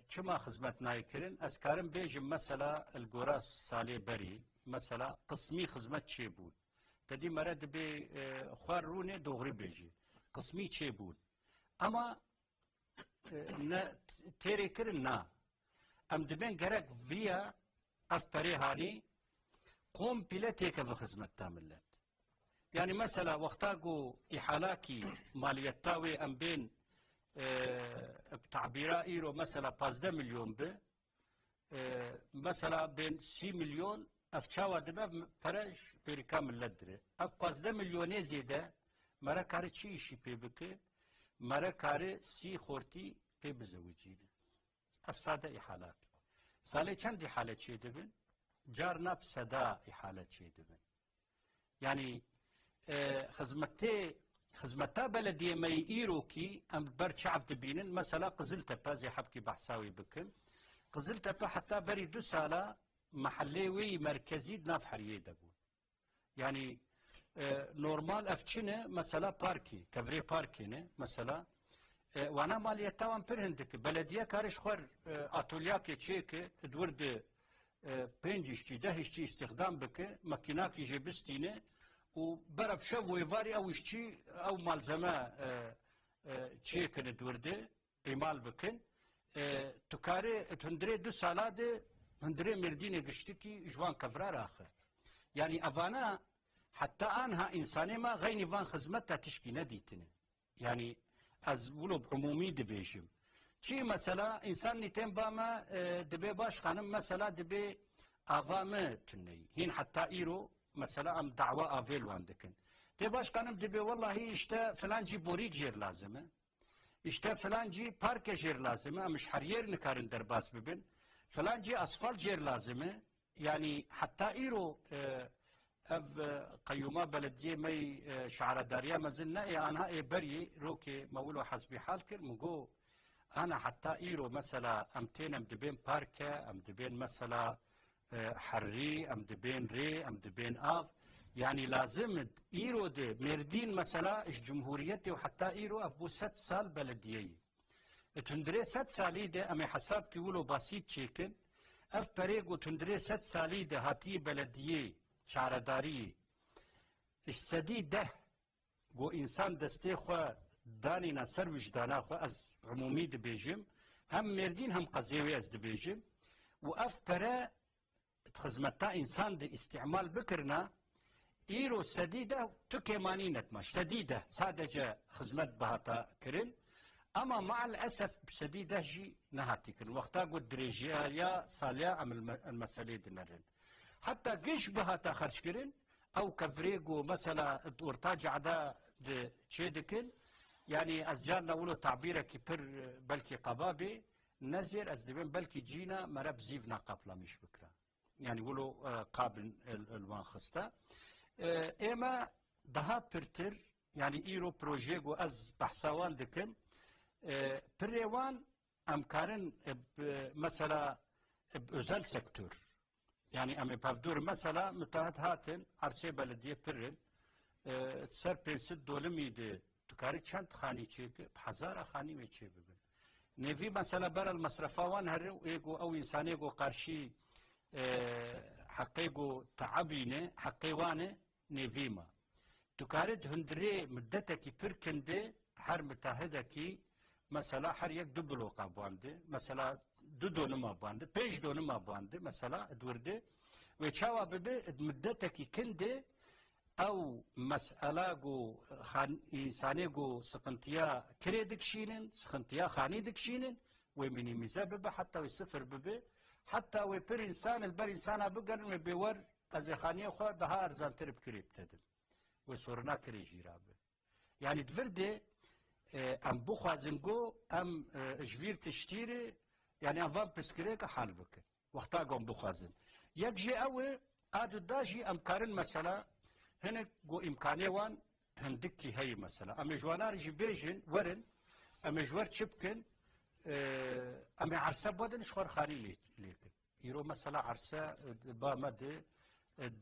كما خدمت نايكرن اسكارم بيجم مثلا الجوراس صالي بري مثلا قسمي خدمت شيبون تدي مرد بي خواروني دوغري بيجي قسمي شيبون اما تيري كرن نا ام دبن جرك فيا افبري هاني قوم بلاتيك في خدمت تاملت يعني مثلا وقتاقو احالاكي ماليتاوي ام بين بتعبيرا ايرو مثلا 15 مليون به مثلا بين 6 مليون افشاوا دبا فرش بريكا ملدري اف 15 مليون زياده مرا كاري شي شي بك مرا كاري سي خورتي بي بزوجين افساده احالات سالي چند حالت شي دبن جارنا بسدا احالت شي دبن يعني خدمتا بلديه مي ايروكي ام برشعف دبينن مثلا قزلته بازي حبكي بحساوي بكم قزلته حتى بري 2 ساله محليوي مركزي ناف حريه دبو يعني نورمال افشنه مثلا باركي كفري باركينه مثلا وانا ماليتاوان برهندك بلديه كارش خور اتولياكي تشيك دورد بنجشتي دهشتي استخدام بك ماكيناكي جبستينه وبرب شوف ويفاري او اشتي او مالزمه تشيكن دورده ايمال بكن تكاري تندري 2 سالade هندري مرديني قشتكي جوان كفرار اخر يعني افانا حتى انها انساني ما غيني فان خدمتها تشكي نديتني يعني از ولو عمومی دبیجم چی مثلا انسان نیتیم با ما دبی باش خانم مثلا دبی آوامه تنی هین حتی ایرو مثلا ام دعوة آفيل واندكن دي باش قانم دبي والله اشتا فلان جي بوريك جير لازمه اشتا فلان جي بارك جير لازمه مش حرير نكارن درباس ببن فلان جي اسفل جير لازمه يعني حتى ايرو اف قيومه بلديه مي شعر داريا مازلنا انا اي بري روكي مولو حسبي حالك مقو انا حتى ايرو مثلا امتين ام دبين باركه ام دبين مثلا حري ام دبين ري ام دبين اف يعني لازم ايرو دي مردين مثلا الجمهوريتي وحتى ايرو افبو 6 سال بلديي تندري 6 سالي دي امي حساب كيقولوا بسيط شيكن اف بريغو تندري 6 سالي دي هاتي بلديي شعرداري السدي ده جو انسان دستي خو داني نصر وجدانا خو از عمومي دي بيجم هم مردين هم قزيوي از دي بيجم واف برا خزمتا انسان دي استعمال بكرنا ايرو سديده تكيماني نتمش سديده سادجه خدمت بهاتا كرن اما مع الاسف سديده جي نهاتي كرن وقتا قد دريجيا يا صاليا ام المسالي دنرن حتى قش بهاتا خرج كرن او كفريقو مثلا ورتاج عدا تشيدكن يعني ازجارنا ولو تعبيره كبر بلكي قبابي نزر ازدبن بلكي جينا مرب زيفنا قبلا مش بكره يعني ولو قابل الوان خستا اما daha pırtır yani İro projego az bahsavan dikim pırrevan amkarın mesela özel sektör yani am pavdur mesela müteahhit hatin arse belediye pırrın serpensit dolumiydi tukari çant khani çeki hazara khani ve çeki nevi mesela beral masrafavan her ego او insanigo karşı حقيقو تعبينه حقيوانه نيفيما تكارد هندري مدتك بركندي حر متحدكي مثلا حر يك دبلو قابواندي مثلا دو نما باندي بيج دو نما باندي مثلا دوردي وشاوا ببي مدتك كندي او مسألة جو خان إنسانيجو سقنتيا كريدك شينن سقنتيا خاني دكشينن ومني مزاببه حتى يصفر ببي حتى وبر انسان البر انسان بقرن بور از خانيه خو ده ارزان ترب كريب تدم وسورنا كري جيرابه يعني دفردي ام بوخازنجو ام جفير تشتيري يعني افام بسكريك حال بك وقتا قوم بوخازن يجي اوي ادو داجي امكارن مثلا هناك جو امكانيه وان هندكي هي مثلا ام جوانار جبيجن ورن ام جوار تشبكن اما عرسه بدن شخور خاري ليك يرو مثلا عرسه با مد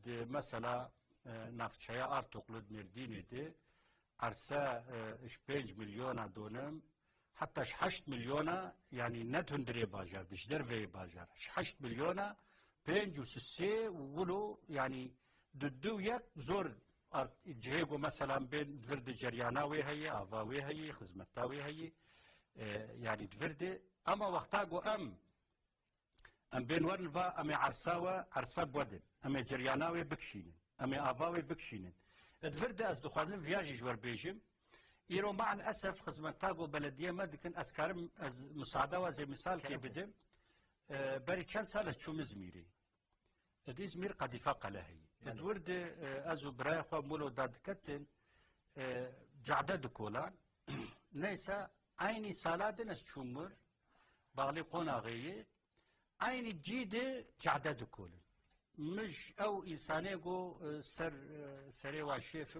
مثلا نفتشايا ارتقلد مرديني دي عرسه 5 مليون دونم حتى 8 مليون يعني نتندري باجار دشدر في باجار 8 مليون 5 و6 ولو يعني ددو يك زور جهيغو مثلا بين فرد جرياناوي هي افاوي هي خدمتاوي هي يعني تفردي اما وقتاقو ام بين ورنفا ام عرساوة عرساب ودن ام جرياناوي بكشينن ام افاوي بكشينن تفردي از دخوازن فياجي جوار بيجم ايرو مع الاسف خدمتاقو بلديه ما دكن اسكارم از مساعده زي مثال كي بدم بري كان سالة شو مزميري ازمير قد يفاق لهي تورد ازو براي خو مولو دادكتن جعدد كولان نيسا aynı saladınız çumur bağlı konağıyı aynı cide cadde dukulun مش او انسانه جو سري وشيف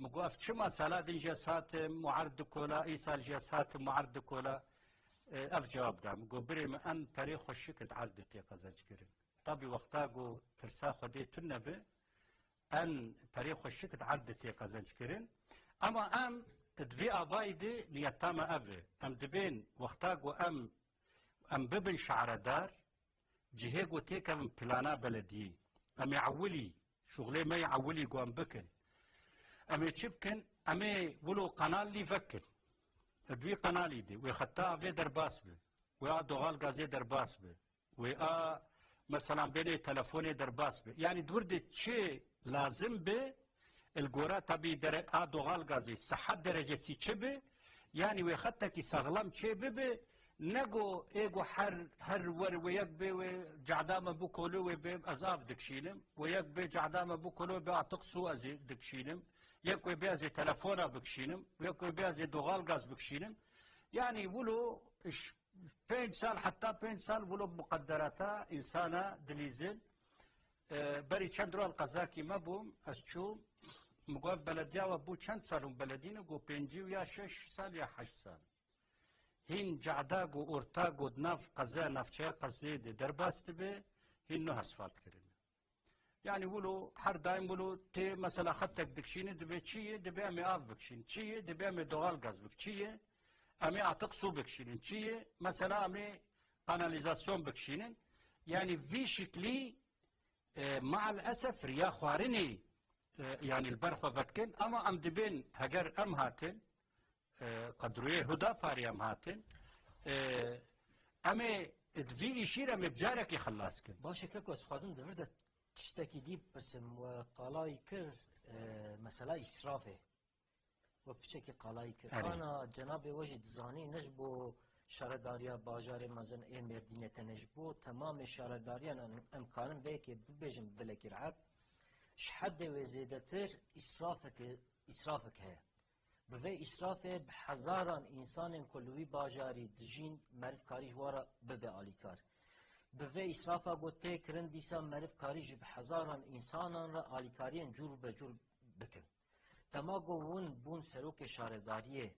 مجو افتشما سالاد جسات معرض كولا ايصال جسات معرض كولا اف جواب دام جو بريم ان تاريخ الشكل عدتي قزاج كريم طبي وقتا جو ترسا خدي تنبه ان تاريخ الشكل عدتي قزاج كريم اما ام تدفي افايدي نيتاما افي ام دبين وقتاقو ام ببن شعردار جهيقو تيكا من بلانا بلدي ام يعولي شغلي ما يعولي قوام بكن ام يتشبكن ام ولو قنال لي فكن دوي قنالي دي ويخطا في درباس بي ويا دوغال غازي درباس بي ويا مثلا بيني تلفوني درباس بي يعني دورد تشي لازم بي الجورا تبي دوغال غازي صحة درجة سي تشبه يعني ويخطك سغلم تشبه نجو ايجو هر ور ويكبي وجعدام بوكولو ويبي ازاف دكشينم ويكبي جعدام بوكولو بيعتقسو ازي دكشينم يكوي بيازي تلفونا بكشينم ويكوي بيازي دوغال غاز بكشينم يعني ولو 5 سال حتى 5 سال ولو مقدراتا انسانا دليزل بري چندرو القزاكي مبوم اشچوم مقاف بلديا وبو چند سالون بلدين قو 5 يا 6 سال يا 8 سال هين جعداق وارتاق ودناف قزا نافچه قزي دي درباست به هين نو اسفالت كرين يعني ولو هر دايم ولو تي مثلا خطك دكشيني دبي چيه دبي امي آف بكشين چيه دبي امي دوغال غاز بك چيه امي اعتق سو بكشين چيه مثلا امي قاناليزاسيون بكشين يعني في شكلي مع الاسف ريا خوارني يعني البرخه فتكن اما ام دبين هجر ام هاتن قدرويه هدا فاري ام هاتن امي في اشيره مبجارك يخلص كن باشه كوس خوازم دبر تشتكي دي بسم وقالاي كر مسألة إسرافه وبشكل قالاي كر أنا جناب وجد زاني نجبو شارداريا باجار مزن إيه مردينة تنجبو تمام شارداريا إمكانم بيك ببجم بلك العب شحد وزيدتر إسرافك هي بفي إسرافه بحزاران إنسان كلوي باجاري دجين مرف كاري جوارا ببي آليكار بوی اسرافا گوته کرن دیسا مرف کاری جب هزاران انسانان را آلیکارین جور به جور بکن تما گو ون بون سروک شارداریه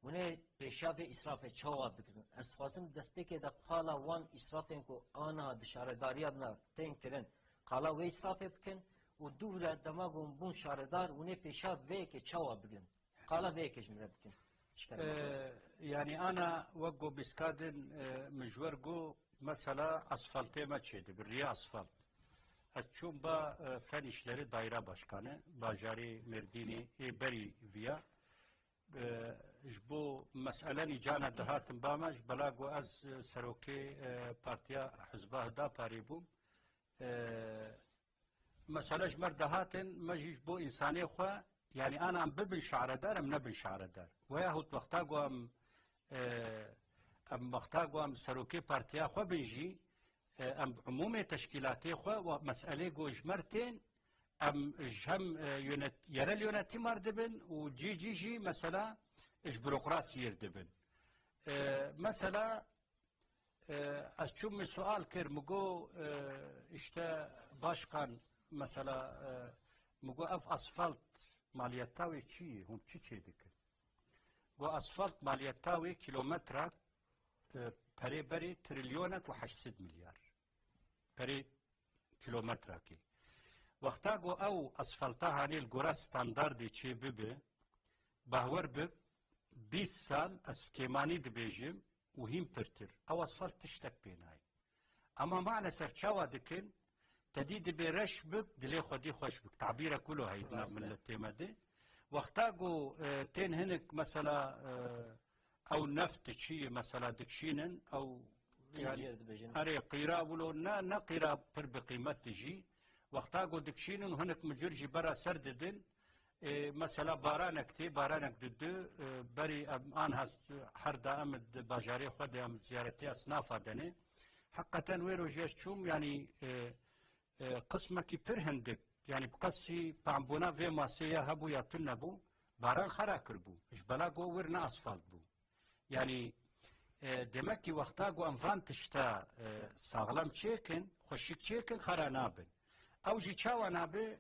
ونه پیشا به اسراف چاوا بکن از خوازم دست بکه دا قالا وان اسرافین کو آنها دا شارداری ابنا تین کرن قالا وی اسراف بکن و دوره تما گو بون شاردار ونه پیشا وی که چاوا بکن قالا وی که جمره بکن يعني أنا وقو بسكادن مجور جو مثلا asfaltı ما çeydi bir riya asfalt. Açum ba fen işleri daire başkanı Bajari Merdini beri via bu meseleni cana dahatım bamaj balago az seroki partiya hizba da paribum mesela jmer dahatın majiş bu insani xwa yani ana bibin şa'redar em nebin şa'redar ve yahut vaqtago ام مختاق ام سروكي بارتيا خو بنجي ام عمومي تشكيلاتي خو ومسألة جوجمرتين ام جهم يرى اليونتي مردبن وجي مثلا اش بيروقراطي يردبن مثلا اشوم سؤال كر مجو اشتا باشقان مثلا مجو اف اسفلت ماليتاوي تشي هم تشي ديك و اسفلت ماليتاوي كيلومتر پری بری تریلیونت و 800 میلیارد پری کیلومتر کی وقتا گو او اسفلتا هانی الگورا ستانداردی چی ببه باور بب 20 سال اسفکیمانی دبیجم و هیم پرتر او اسفلت تشتک بینای اما معنی چاوا دکن تدید بیرش بب دلی خودی خوش بک تعبیره کلو هیدنا ملتی مده وقتا گو تین هنک مثلا او نفط شيء مثلا دكشينن او يعني اري قيرا ولو نا قيرا بر بقيمه تجي وقتا قو دكشينن هناك مجرجي برا سرددن مثلا بارانك تي بارانك دد بري ان هست حردا امد باجاري خد ام زيارتي اصناف دني حقا ويرو جيشوم يعني قسمك برهندك يعني بقصي بامبونا في ماسيا هبو ياتنبو باران خرا كربو اش بلا قو ورنا اسفلت بو يعني دمكي وقتاقو انفان تشتا ساغلام تشيكن خوشيك تشيكن خرا نابل او جي تشاوا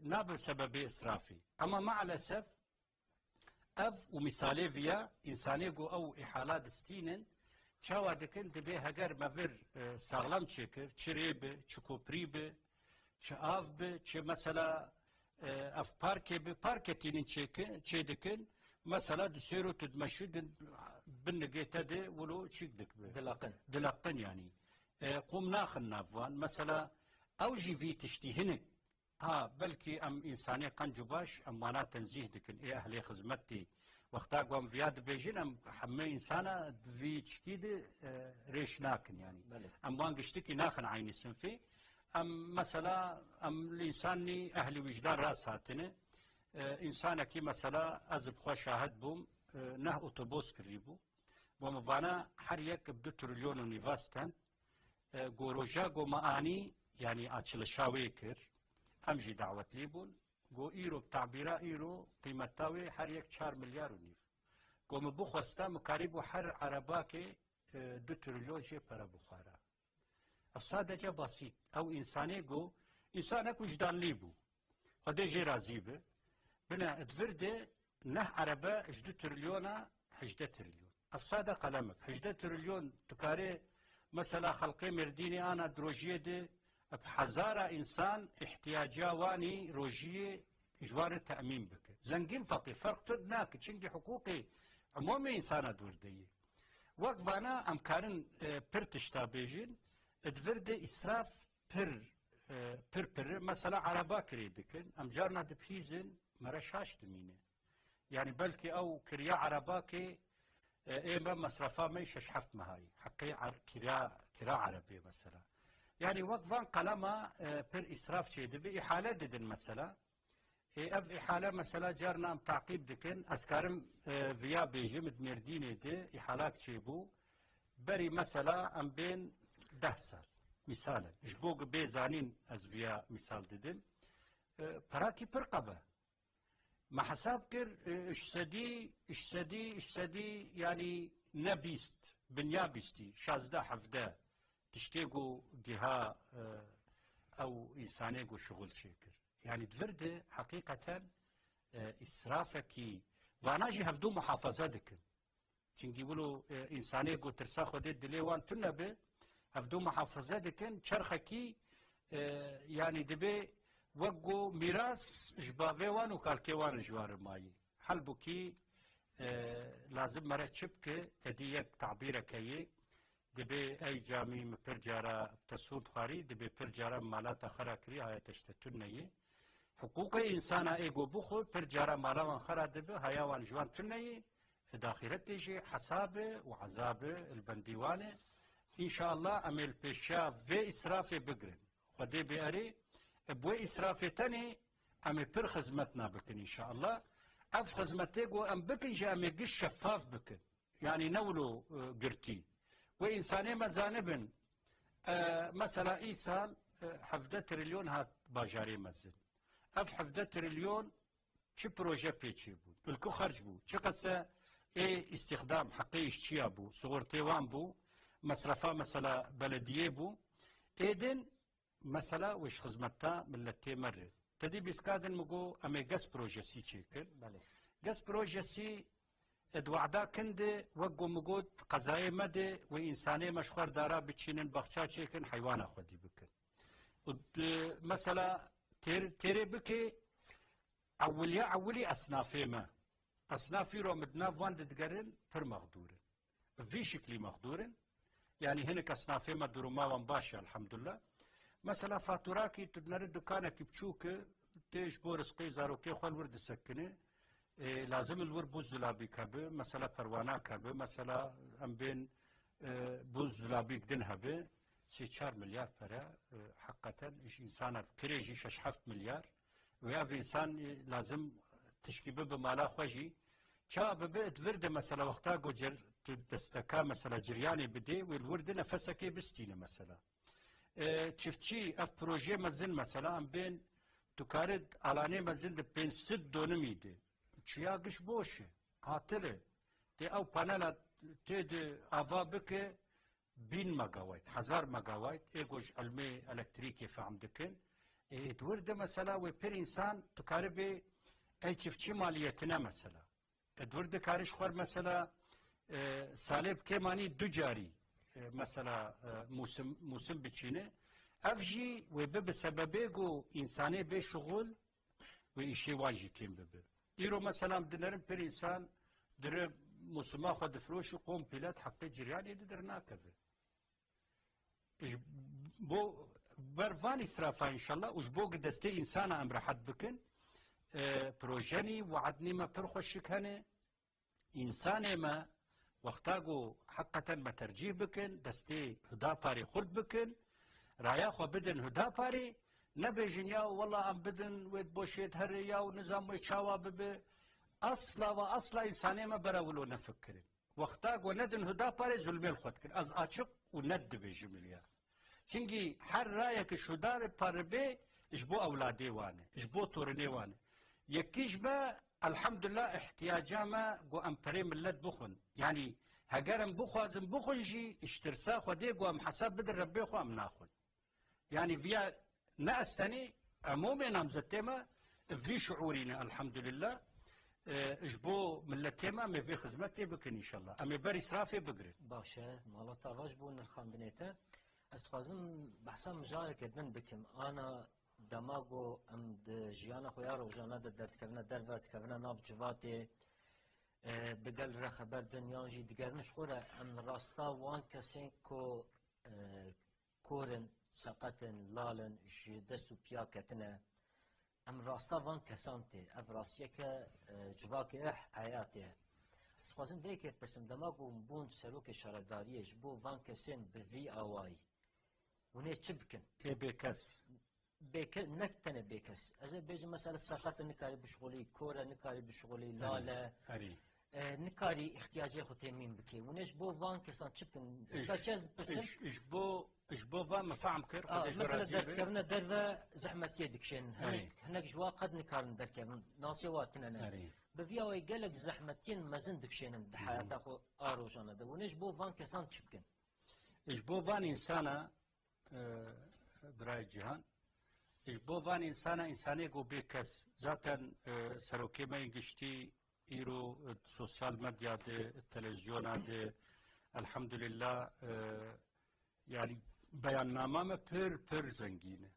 نابل سبب اسرافي اما مع الاسف اف ومثالي فيا انسانيقو او احالات ستينن تشاوا دكن دبي هجر مفر ساغلام تشيكر تشريب تشكوبريب تشاف تش مثلا اف باركتين تشيكن مثلا دسيرو تدمشد بالنقيت هذا ولو شيك دلقن يعني قوم ناخن نافوان مثلا اوجي في تشتهنك بلكي ام انسانيه قنجباش ام وانا تنزيه دكن اي اهلي خدمتي وقتا قوم فياد بيجين ام حمي انسانه في تشكيد ريش ناكن يعني ام وان قشتكي ناخن عيني سنفي ام مثلا ام الانساني اهلي وجدان راس هاتنه انسانکی مثلا از بخوا شاهد بوم نه اتوبوس کردی بو و موانا هر یک 2 تریلیون و نیواستن گوروژا گو معانی يعني اتشلشاوي كر امجي دعوت ليبون جو ايرو بتعبيرا ايرو قيمتاوي هر يك 4 مليار ونيف جو مبو خوستا مقارب هر عرباكي 2 تريليون جي برا بخارا الصادجة بسيط او انساني جو انسانك وجدان ليبو خدي جي رازيبه بنا ادفرده نه عربا 2 تريليون 11 تريليون الصادة قلمك 11 تريليون تكاري مثلا خلقي مرديني انا دروجيه دي بحزارة إنسان احتياجا واني روجية جوار التأمين بك زنجين فقير فرق تدناك چنكي حقوقي عمومي إنسانة دوردية وقفانا أمكارن پر تشتابيجين ادفرد إسراف پر مثلا عربا كري بكن أمجارنا دبهيزن مرشاش دمينه يعني بلكي أو كريا عربا كي إيما مصرفا ميشش حفت مهاي حقي كرا عربي مثلا يعني وقفان قلما بر إسراف شيء دبي إحالة ددن مثلا اف إحالة مثلا جارنا ام تعقيب دكن أسكارم فيا بيجم دمرديني دي إحالات شيء بو بري مثلا ام بين 10 سال مثالا جبوق بيزانين از فيا مثال ددن براكي برقبة ما حساب كر اش سدي يعني نبيست بنيابستي 16 تشتيقوا جهة أو إنسانيقو شغل شكر يعني تفرد حقيقة إسرافك واناجي هفدو محافظاتك چنگي يقولوا إنسانيقو ترساخو دي دليوان تنبه هفدو محافظاتك چرخكي يعني دبي وقو ميراس جباوان وكالكيوان جوار ماي حلبكي لازم مرات شبكة تديك تعبيرك هي دبي اي جامي مپر جارا تسود خاري دبي پر جارا مالات خرا كري هاي تشتتنيه حقوق انسان ايغو بخو پر جارا مالوان خرا دبي هايوان جوان تنيه داخلت تيجي حساب وعذاب البنديوانه ان شاء الله امل بشا في اسراف بقرن خدي بياري بو اسراف تاني ام پر خدمتنا بكن ان شاء الله اف خدمتيغو ام بكن جامي شفاف بكن يعني نولو قرتي وإنساني مزانبن مثلا إنسان 17 تريليون هات باجاري مزن أف 17 تريليون چه بروجه بيچي بو الكو خرج بو چه قصة اي استخدام حقي اشتيا بو صغور تيوان بو مصرفا مثلا بلدية بو ايدن مثلا وش خزمتا ملتي مرد تدي بيسكادن مگو امي قس بروجه سي چيكر قس بروجه سي ادوعدا كند وقو مقود قضايا مدى وإنساني مشخور دارا بتشينن بخشا چيكن حيوانا خودي بكن مثلا تيري بكي أولي أصنافي ما أصنافي رو مدناف وان دقرن پر مخدورن في شكلي مخدورن يعني هناك أصنافي ما دروما وان باشا الحمد لله مثلا فاتوراكي تدنر دكانك بچوك تيش بورسقي زاروكي خوال ورد سكنه لازم الور بوز دولابي كبه مثلا پروانه كبه مثلا ام بين بوز دولابي دن هبه 3-4 مليار para حقيقة ايش انسان كريجي 6-7 مليار ويا في انسان لازم تشكيبه بمالا خوجي چا ببه ادورد مثلا وقتا گوجر دستكا مثلا جرياني بدي والورد نفسكي بستينه مثلا چفتشي اف بروجي مزن مثلا ام بين تكارد علاني مزن د 5 دونمي دي چیا گش بوشه قاتله تی او پانل تی د اوا بکه 1000 مگاوایت 1000 مگاوایت ایگوش علمي الکتریکی فهم دکن ادورد مثلا و پر انسان تکاربه ای چفتچی مالیتنا مثلا ادورد کارش خور مثلا سالب که مانی 2 جاری مثلا موسم بچینه افجی و به سببه گو انسانی به شغل و ایشی واجی کم ببه إيرو مثلا بدنرم بر إنسان در مسلمان خود فروش قوم بلاد حقي جريان يدر ناكبه بو برفان إسرافا إن شاء الله وش بو قدستي إنسان أمر حد بكن بروجاني وعدني ما برخوشك هنه إنسان ما وقتاقو حقا ما ترجيب بكن دستي هدا باري خلد بكن رايا خو بدن هدا باري نبيجن يا والله ام بدن ويد بوشيت هري يا ونظام ويتشاوا بب اصلا واصلا انساني ما براولو نفكر وقتا وندن هدا باري ظلمي الخوت كر از açık وند بيجمل يا çünkü her رايك شدار باربي اجبو اولادي وانه اجبو تورني وانه يكيجبا الحمد لله احتياجاما جو امبري ملت بخن يعني هجرم بخوازم بخنجي اشترسا خدي جو ام حسب بدر ربي خو ام ناخذ يعني فيا ناستني عموما نمزتما في شعورنا الحمد لله اجبو ملتما ما في خدمتي بكن ان شاء الله امي بري صرافي بقري باشه مالا تاواج بون الخاندنيتا استخوازم بحسام مجالك ادن بكم انا دماغو ام جيانا خويا روزانا درت كفنا درت كفنا ناب جواتي بقل را خبر دنیا جی دیگرنش خوره ام راستا وان کسین کو کورن سقطن لالن جی دستو پیا کتنه ام راستا وان کسانتی اف راستیه که جواک حیاتیه سخوازن بیکر پرسن دماغو بون سروک شارداریش بو وان کسین به وی آوائی ونه چه بکن؟ بكس نكتنه بكس اذا بيجي مثلا سقط نكاري بشغلي كوره نكاري بشغلي لاله نكاري احتياجي خو تامين بكي ونش بو فان كسان تشبكن فاچز بس ايش بو فان مفعم كر مثلا دركبنا دربه زحمه يدكشن هناك جوا قد نكار دركب ناصيواتنا بفيا ويقلك زحمتين مازن دكشن حياته خو اروجانا ده ونش بو فان كسان تشبكن ايش بو فان انسانه براي جهان ايش بو فان انسانه جو بكس ذاتا سروكي ما ينقشتي ايرو السوشيال ميديا دي التلفزيون دي الحمد لله يعني بياننامه ما بير زنجينه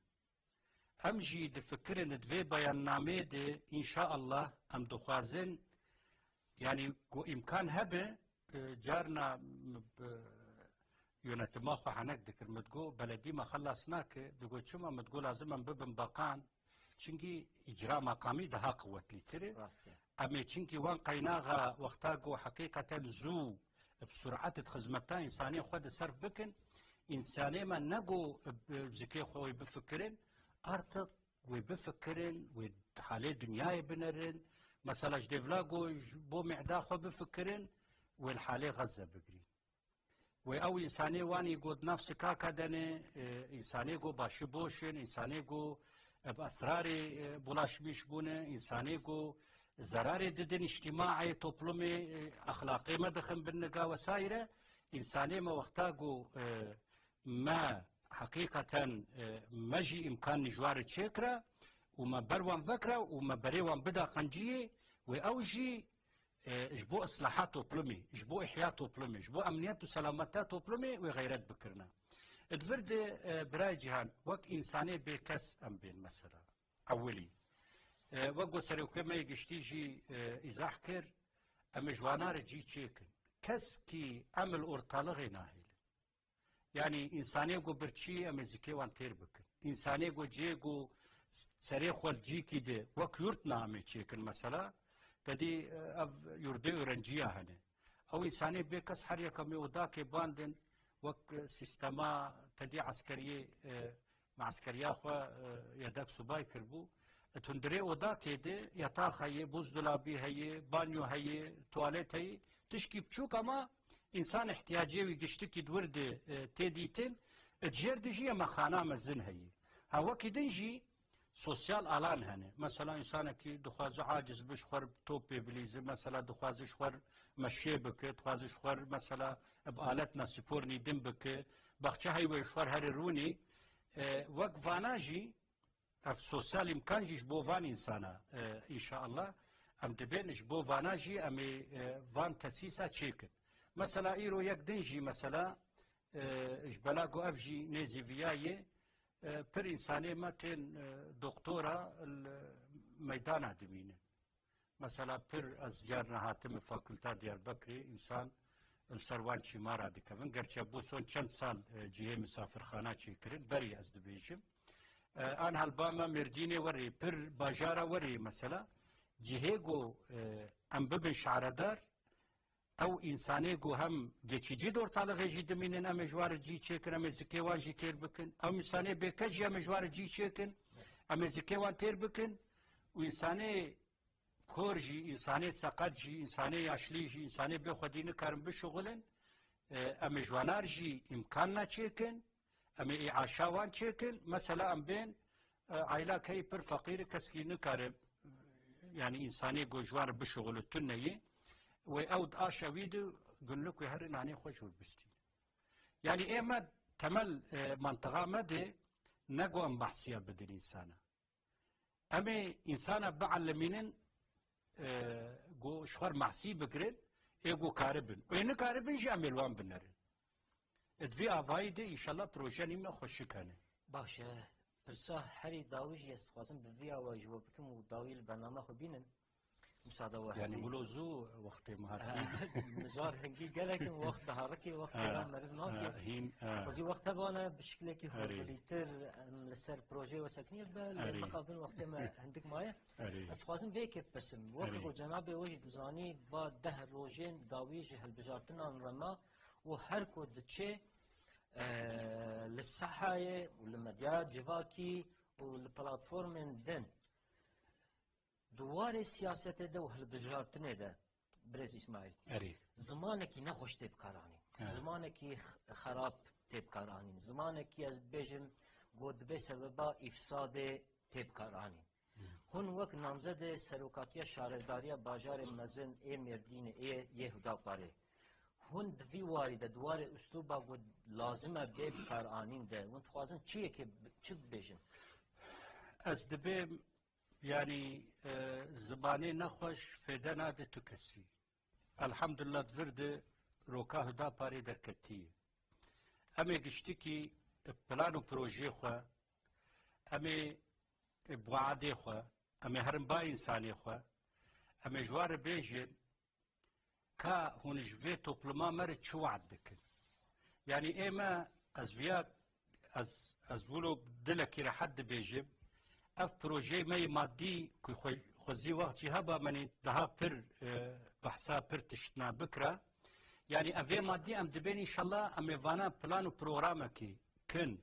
ام جي دفكرن دوي بياننامه دي ان شاء الله ام دخوازن يعني جو امكان هبه جارنا يونتما خو حنك دكر متقو بلدي ما خلصناك دقو شما متقو لازم ببن بقان چونكي اجراء مقامي ده قوت لتري اما چونكي وان قيناغا وقتاقو حقيقة زو بسرعة خدمتا انسانية خود صرف بكن انسانية ما نقو بزكي خوي بفكرين ارتق وبفكرين وحالي دنياي بنرين مثلا جديفلاقو بو معدا خو بفكرين والحالي غزة بقرين او انساني واني قد نفس كاكا دني انساني قو باشبوشن انساني قو باسراري بلاش بيشبونه انساني قو زراري ددن اجتماعي توبلومي اخلاقي ما دخن بالنقا وسايره انساني ما وقتاقو ما حقيقة مجي امكان نجوار تشيكرا وما بروان ذكرى وما بريوان بدا قنجيه واوجي اجبو اصلاحات توبلومي اجبو احياء توبلومي اجبو امنيات وسلامات توبلومي وغيرات بكرنا ادفرد براي جهان وك انساني بكس ام بين مثلا اولي وقو سريوكي ما يجي اذا حكر ام جوانا رجي تشيكن كس كي عمل اورطالغي ناهل يعني انساني قو برشي ام زكي وان تير بكن انساني قو جيقو سريخ والجي كده وك يورتنا ام تشيكن مثلا تدي يردي رنجيا هني او انساني بكس حريه كمي وداكي باندن وك سيستما تدي عسكريه مع عسكريه خو يدك سباي كربو تندري وداكي دي يطاخ هي بوز دولابي هي بانيو هي تواليت هي تشكي بشوك اما انسان احتياجي ويقشتكي دورد تيديتن تجير دجيه مخانا مزن هي هوا كدنجي سوسيال الان هنه مثلا انسان كي دخواز عاجز بشخور توبي بليزي مثلا دخواز شخور مشي بك دخواز شخور مثلا بآلتنا سبورني دم بك بخشة هاي وشخور هرروني وقفاناجي اف سوسيال امكان جيش بوفان انسانا ان شاء الله ام دبينش بوفاناجي امي فان تسيسا تشيكن مثلا ايرو يك دنجي مثلا اجبلاغو افجي نيزي فياي پر انساني ما تين دكتورة الميدان هدمينه مثلا پر از جارنا هاتم فاكولتا ديار بكري انسان السروان شمارا دي كفن گرچه بوسون چند سال جيه مسافر خانه چي کرن بري از دبيجم آن هالباما مرديني وري پر باجارا وري مثلا جيهيگو ام ببن شعردار او انساني جو هم جي دور طالغ جي دمين ام جوار جي تشيكن ام زكي وان جي تير بكن او انساني بكجي ام جوار جي تشيكن ام زكي وان تير بكن وانساني كورجي انساني سقطجي انساني ياشليجي انساني بخدين كارم بشغلن ام جوانار جي امكاننا تشيكن ام اعاشاوان تشيكن مثلا ام بين عائله كي بر فقير كسكين كارم يعني انساني جو جوار بشغل التنيه وأود آشاويدو قل لك هرن عني خوش والبستين يعني إيه ما تمل منطقة مدى نقو أم بحثية بدل إنسانة أما إنسانة بعلمين جو شخور محسي بقرن إيه جو كاربن وإن كاربن جي عملوان بنرن ادفي آفايدي إن شاء الله بروجاني ما خوش كانه باشه برسا هری داویش استخوازم بویا و جواب بکم و داوی البرنامه خو بینن مساعده واحد يعني بلوزو وقت مهاتي نزار هنگی گلکن وقت دهارکی وقت برام مرد ناکی هين خذي وقت بانا بشكل كي خليتر لسر بروجي وسكني بالمقابل وقت ما عندك معايا اسخوازم بيك بسم وقت جناب وجد زاني با ده روجين داويج هالبجارتنا رما وهر كود تشي للصحاية والمديات جواكي والبلاتفورم دن دوار السياسة ده وهالبجارتنا ده برز اسماعيل زمانك نخوش تبكاراني زمانك خراب تبكاراني زمانك از بيجم قد بسبب افساد تبكاراني هون وقت نامزد سلوكاتية شاردارية باجار مزن اي مردين اي يهودا باره هون دوی وارده دوار اسلوبا قد لازمه ببكارانين ده وانت خوازن چیه که چی بيجن از دبي يعني زباني نخوش فدنا ده تكسي الحمد لله تفرد روكاه دا باري دركتي امي قشتكي بلانو بروجي خوا امي بوعدي خوا امي هرمبا انساني خوا امي جوار بيجن كا هون جفي توبلما مرد شو وعد بكن يعني ايما ازفيات از ولو دلكي لحد بيجب اف بروجي مي مادي كي خوزي وقت هبا مني دها بر بحثا بر تشتنا بكره يعني افي مادي ام دبين ان شاء الله ام فانا بلان وبروغرامكي كن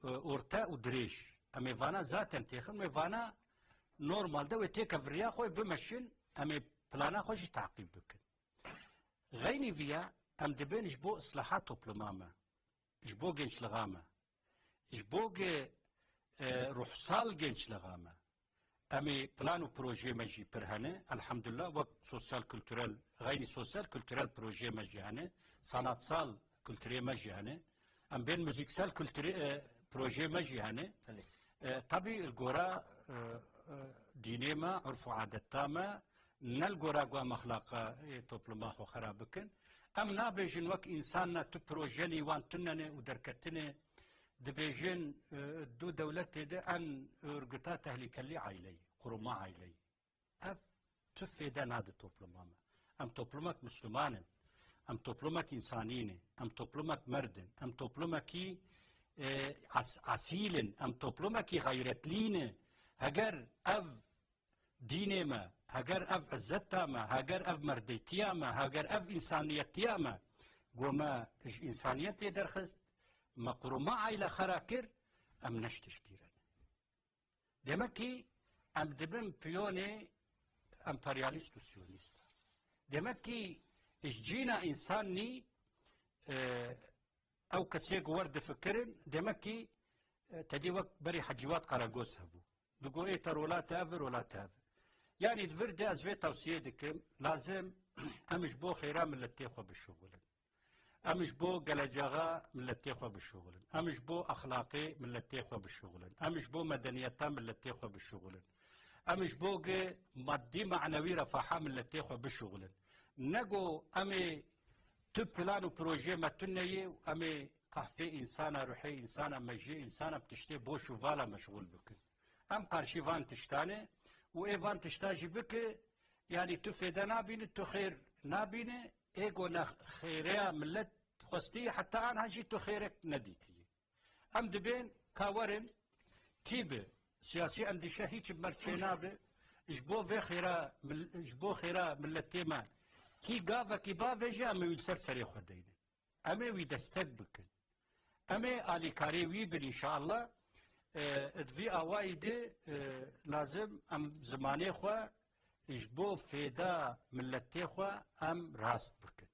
اورتا ودريش ام فانا ذاتا تيخن ام فانا نورمال ده وتيك فريا خوي بمشن ام بلانا خوش تعقيب بكن غيني فيا ام دبين جبو اصلاحات توبلماما جبو جنش لغامه جبو روحصال جنش لغامه امي بلانو بروجي مجي برهنه الحمد لله وقت سوسيال كولتورال غير سوسيال كولتورال بروجي مجي هنه صنعت سال كولتوري مجي هنه ام بين موزيك سال كولتوري بروجي مجي هنه طبي الجورا دينيما عرف وعادات تامه نلقورا قوام اخلاقا توبلما خو خرابكن ام نابجن وك انساننا تبروجني وانتنني ودركتني دبيجن دو دولتي ده ان ارقطا تهليك اللي عائلي قرما عائلي اف تفيدان هذا توبلما ام توبلمك مسلمان ام توبلمك انسانين ام توبلمك مرد ام توبلمك عسيل ام توبلمك غيرتلين هجر اف دينما هجر اف عزتاما هجر اف مرديتياما هجر اف انسانيتياما وما انسانيتي درخست مقروما عائلة خراكر ام نشتشكيرا دمكي ام دبن بيوني امبرياليست وسيونيست دمكي جينا انساني او كسيق ورد فكرن دمكي تدي وقت بري حجوات قراغوس هبو بقو ايه تر ولا تافر ولا تافر يعني دفر دي ازفي توصيه دكم لازم امش بو خيرا من التيخو بالشغل امش بو قلجاغا من التيخو بالشغل امش بو اخلاقي من التيخو بالشغل امش بو مدنيتا من التيخو بالشغل امش بو مادي معنوي رفاحه من التيخو بالشغل نقو امي تبلان وبروجي ما تنيي امي قحفي انسانه روحي انسانه مجي انسانه بتشتي بو شوفالا مشغول بك ام قارشي فان تشتاني وايفان تشتاجي بك يعني تفيد نابين تخير نابين ايجو خيريا ملت خستي حتى انا هجي تخيرك نديتي ام دبين كاورن كيبه سياسي انديشه هيك بمرشينابه جبو في خيرا جبو خيرا ملتيما کی گاوه کی باویجه اما وی سر سری خود دیده اما وی دستک بکن اما آلیکاری وی بر انشاءالله ادوی آوائی ده لازم ام زمانه خواه اجبو فیدا ملتی خواه ام راست بکن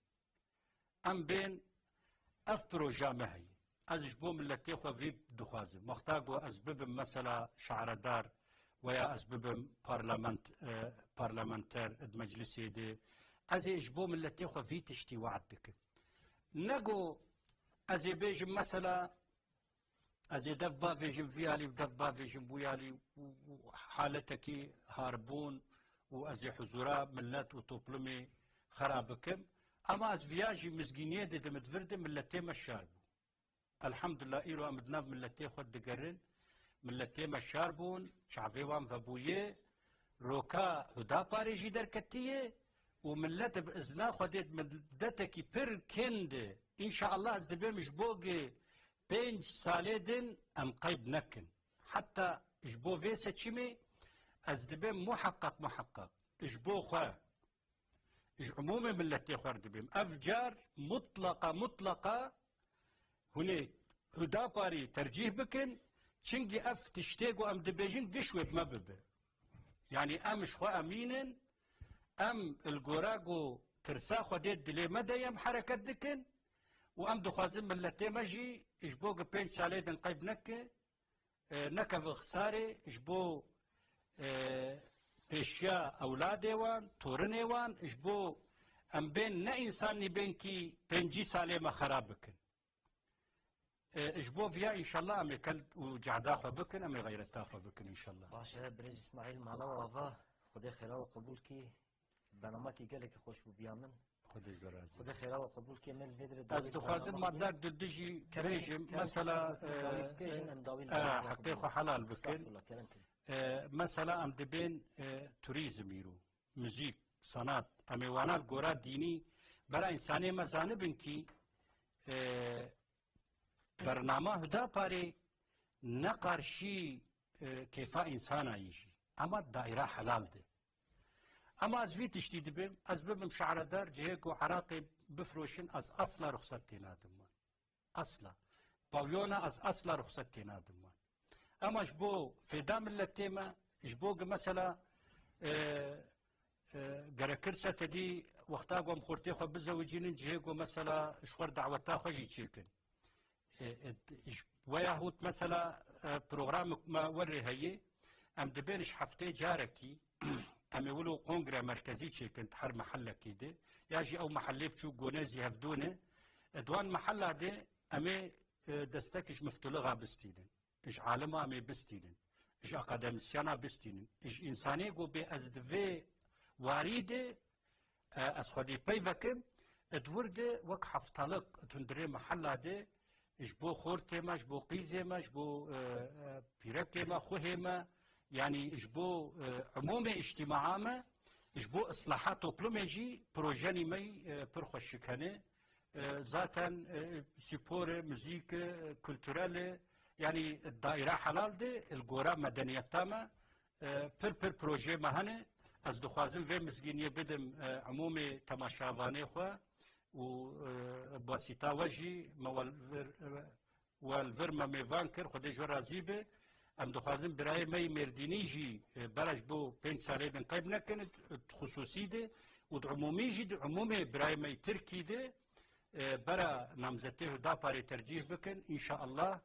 ام بین اف پروژه مهی از اجبو ملتی خواه وی دخوازم مختاقو از ببم مثلا شعردار ويا أسباب بارلمانتر مجلسي دي أزي إجبو من التي في تشتي وعد بك نجو أزي بيجم مثلا أزي دفبا فيجم فيالي ودفبا فيجم بويالي وحالتك هاربون وأزي حزورا ملات وطوبلمي خرابكم أما أز فياجي مزجينية دي دمتفرد من التي مشاربو الحمد لله إيرو أمدنا من التي خود دقرن ملتي مشاربون شعبيوان فبويه روكا هدا باريجي دركتيه وملت بإذنا خدت مدتكي بير كند إن شاء الله از دبي مجبوغي بين سالدن أم قيب نكن حتى إجبو فيسا تشمي از دبي محقق إجبو خواه عمومي ملتي خوار دبي أفجار مطلقة هناك هدا باري ترجيح بكن چنگی اف تشتیگو ام دبیجن گشوید ما ببه یعنی ام شخوا امینن ام الگوراگو ترسا خودید دلی مدایم حرکت دکن و ام دخوازم ملتی مجی اجبوگ 5 ساله دن قیب نکه نکه خساره اجبو پیشیا اولاد وان تورن وان اجبو ام بین نه انسانی بین کی 5 ساله ما خراب بکن اجبو فيها ان شاء الله ام كل وجعداخه بكن ام غير التاخه بكن ان شاء الله. باشا بريز اسماعيل مالا وافا خدي خيرا وقبول كي برنامج كي قالك خوش بيامن خدي زرازي خدي خيرا وقبول كي من فيدر از دخوازم مادر ددجي ريجم مثلا حقيقه حلال بكن مثلا ام دبين توريزم يرو موزيك صنعت ام وانا غورا ديني برا انساني مزانبن كي برنامه هدا پاره نقرشی کیفا انسان ایجی اما دائره حلال ده اما از وی تشتی دبیم از ببم شعردار جهک و عراقی بفروشن از اصلا رخصت تینادم من اصلا باویونا از اصلا رخصت تینادم من اما جبو فدا ملتی ما جبو مثلا گرکرسه تدی وقتا قوم خورتی خو بزوجین جهک و مثلا شخور دعوتا خوشی چیکن وياهوت مثلا برنامج ما وري هي ام دبينش حفتي جاركي ام يقولوا كونغرا مركزي شي كنت حر محله كده ياجي او محلي بشو جونازي هفدونه دوان محله دي امي دستكش مفتلغه بستيدن اش عالمه امي بستيدن اش اكاديميسيانا بستيدن اش انساني جو بي از دفي واريده از خدي بيفكم ادورده وك حفتلق تندري محله دي جبو خورتي ما جبو قيزي ما جبو بيركي ما خوهي ما يعني جبو عمومي اجتماعا ما جبو اصلاحات وبلوميجي بروجاني مي برخو الشكاني ذاتا سيبور موزيك كولتورالي يعني الدائرة حلال دي الجورا مدنية تامة بر بروجي مهنة از دخوازم في مزجينية بدم عمومي تماشاواني خوا وبواسطة وجي والفرما ميفانكر خدي جو رازيبه ام دخوازم براي مي مرديني جي برج بو 5 سالة دن قيب نكن خصوصي دي ودعمومي جي عمومي براي مي تركي دي برا نامزته دا باري ترجيح بكن ان شاء الله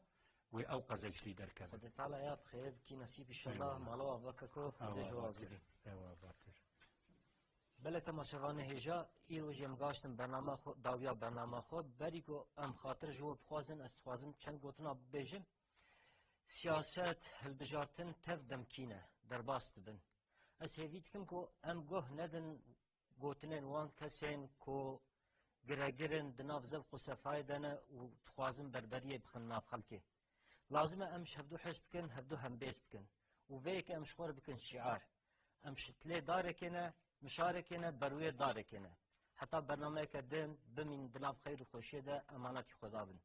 وأوقع زجلي دركا خدي تعالى يا بخير كي نصيب ان شاء الله مالو بككو خدي جو رازيبه ايوا باطر بله تماشاوان هجا ایرو جم گاشتم برنامه خود داویا برنامه خود بریگو ام خاطر جو بخوازن استخوازم چند گوتنا ببیجم سیاست هلبجارتن تف دمکینه در باست بن از هیوید کم کو ام گوه ندن گوتنن وان کسین کو گرگرن دناف زب قصفای دنه و تخوازم بربریه بخن ناف خلکه لازمه ام شهدو حس بکن هبدو هم بیس بکن و ویک ام شخور بکن شعار ام شتله داركنا مشاركنا بروية داركنا حتى برنامج كدن بمن دلاب خير وخوشية ده أمانة خدا بن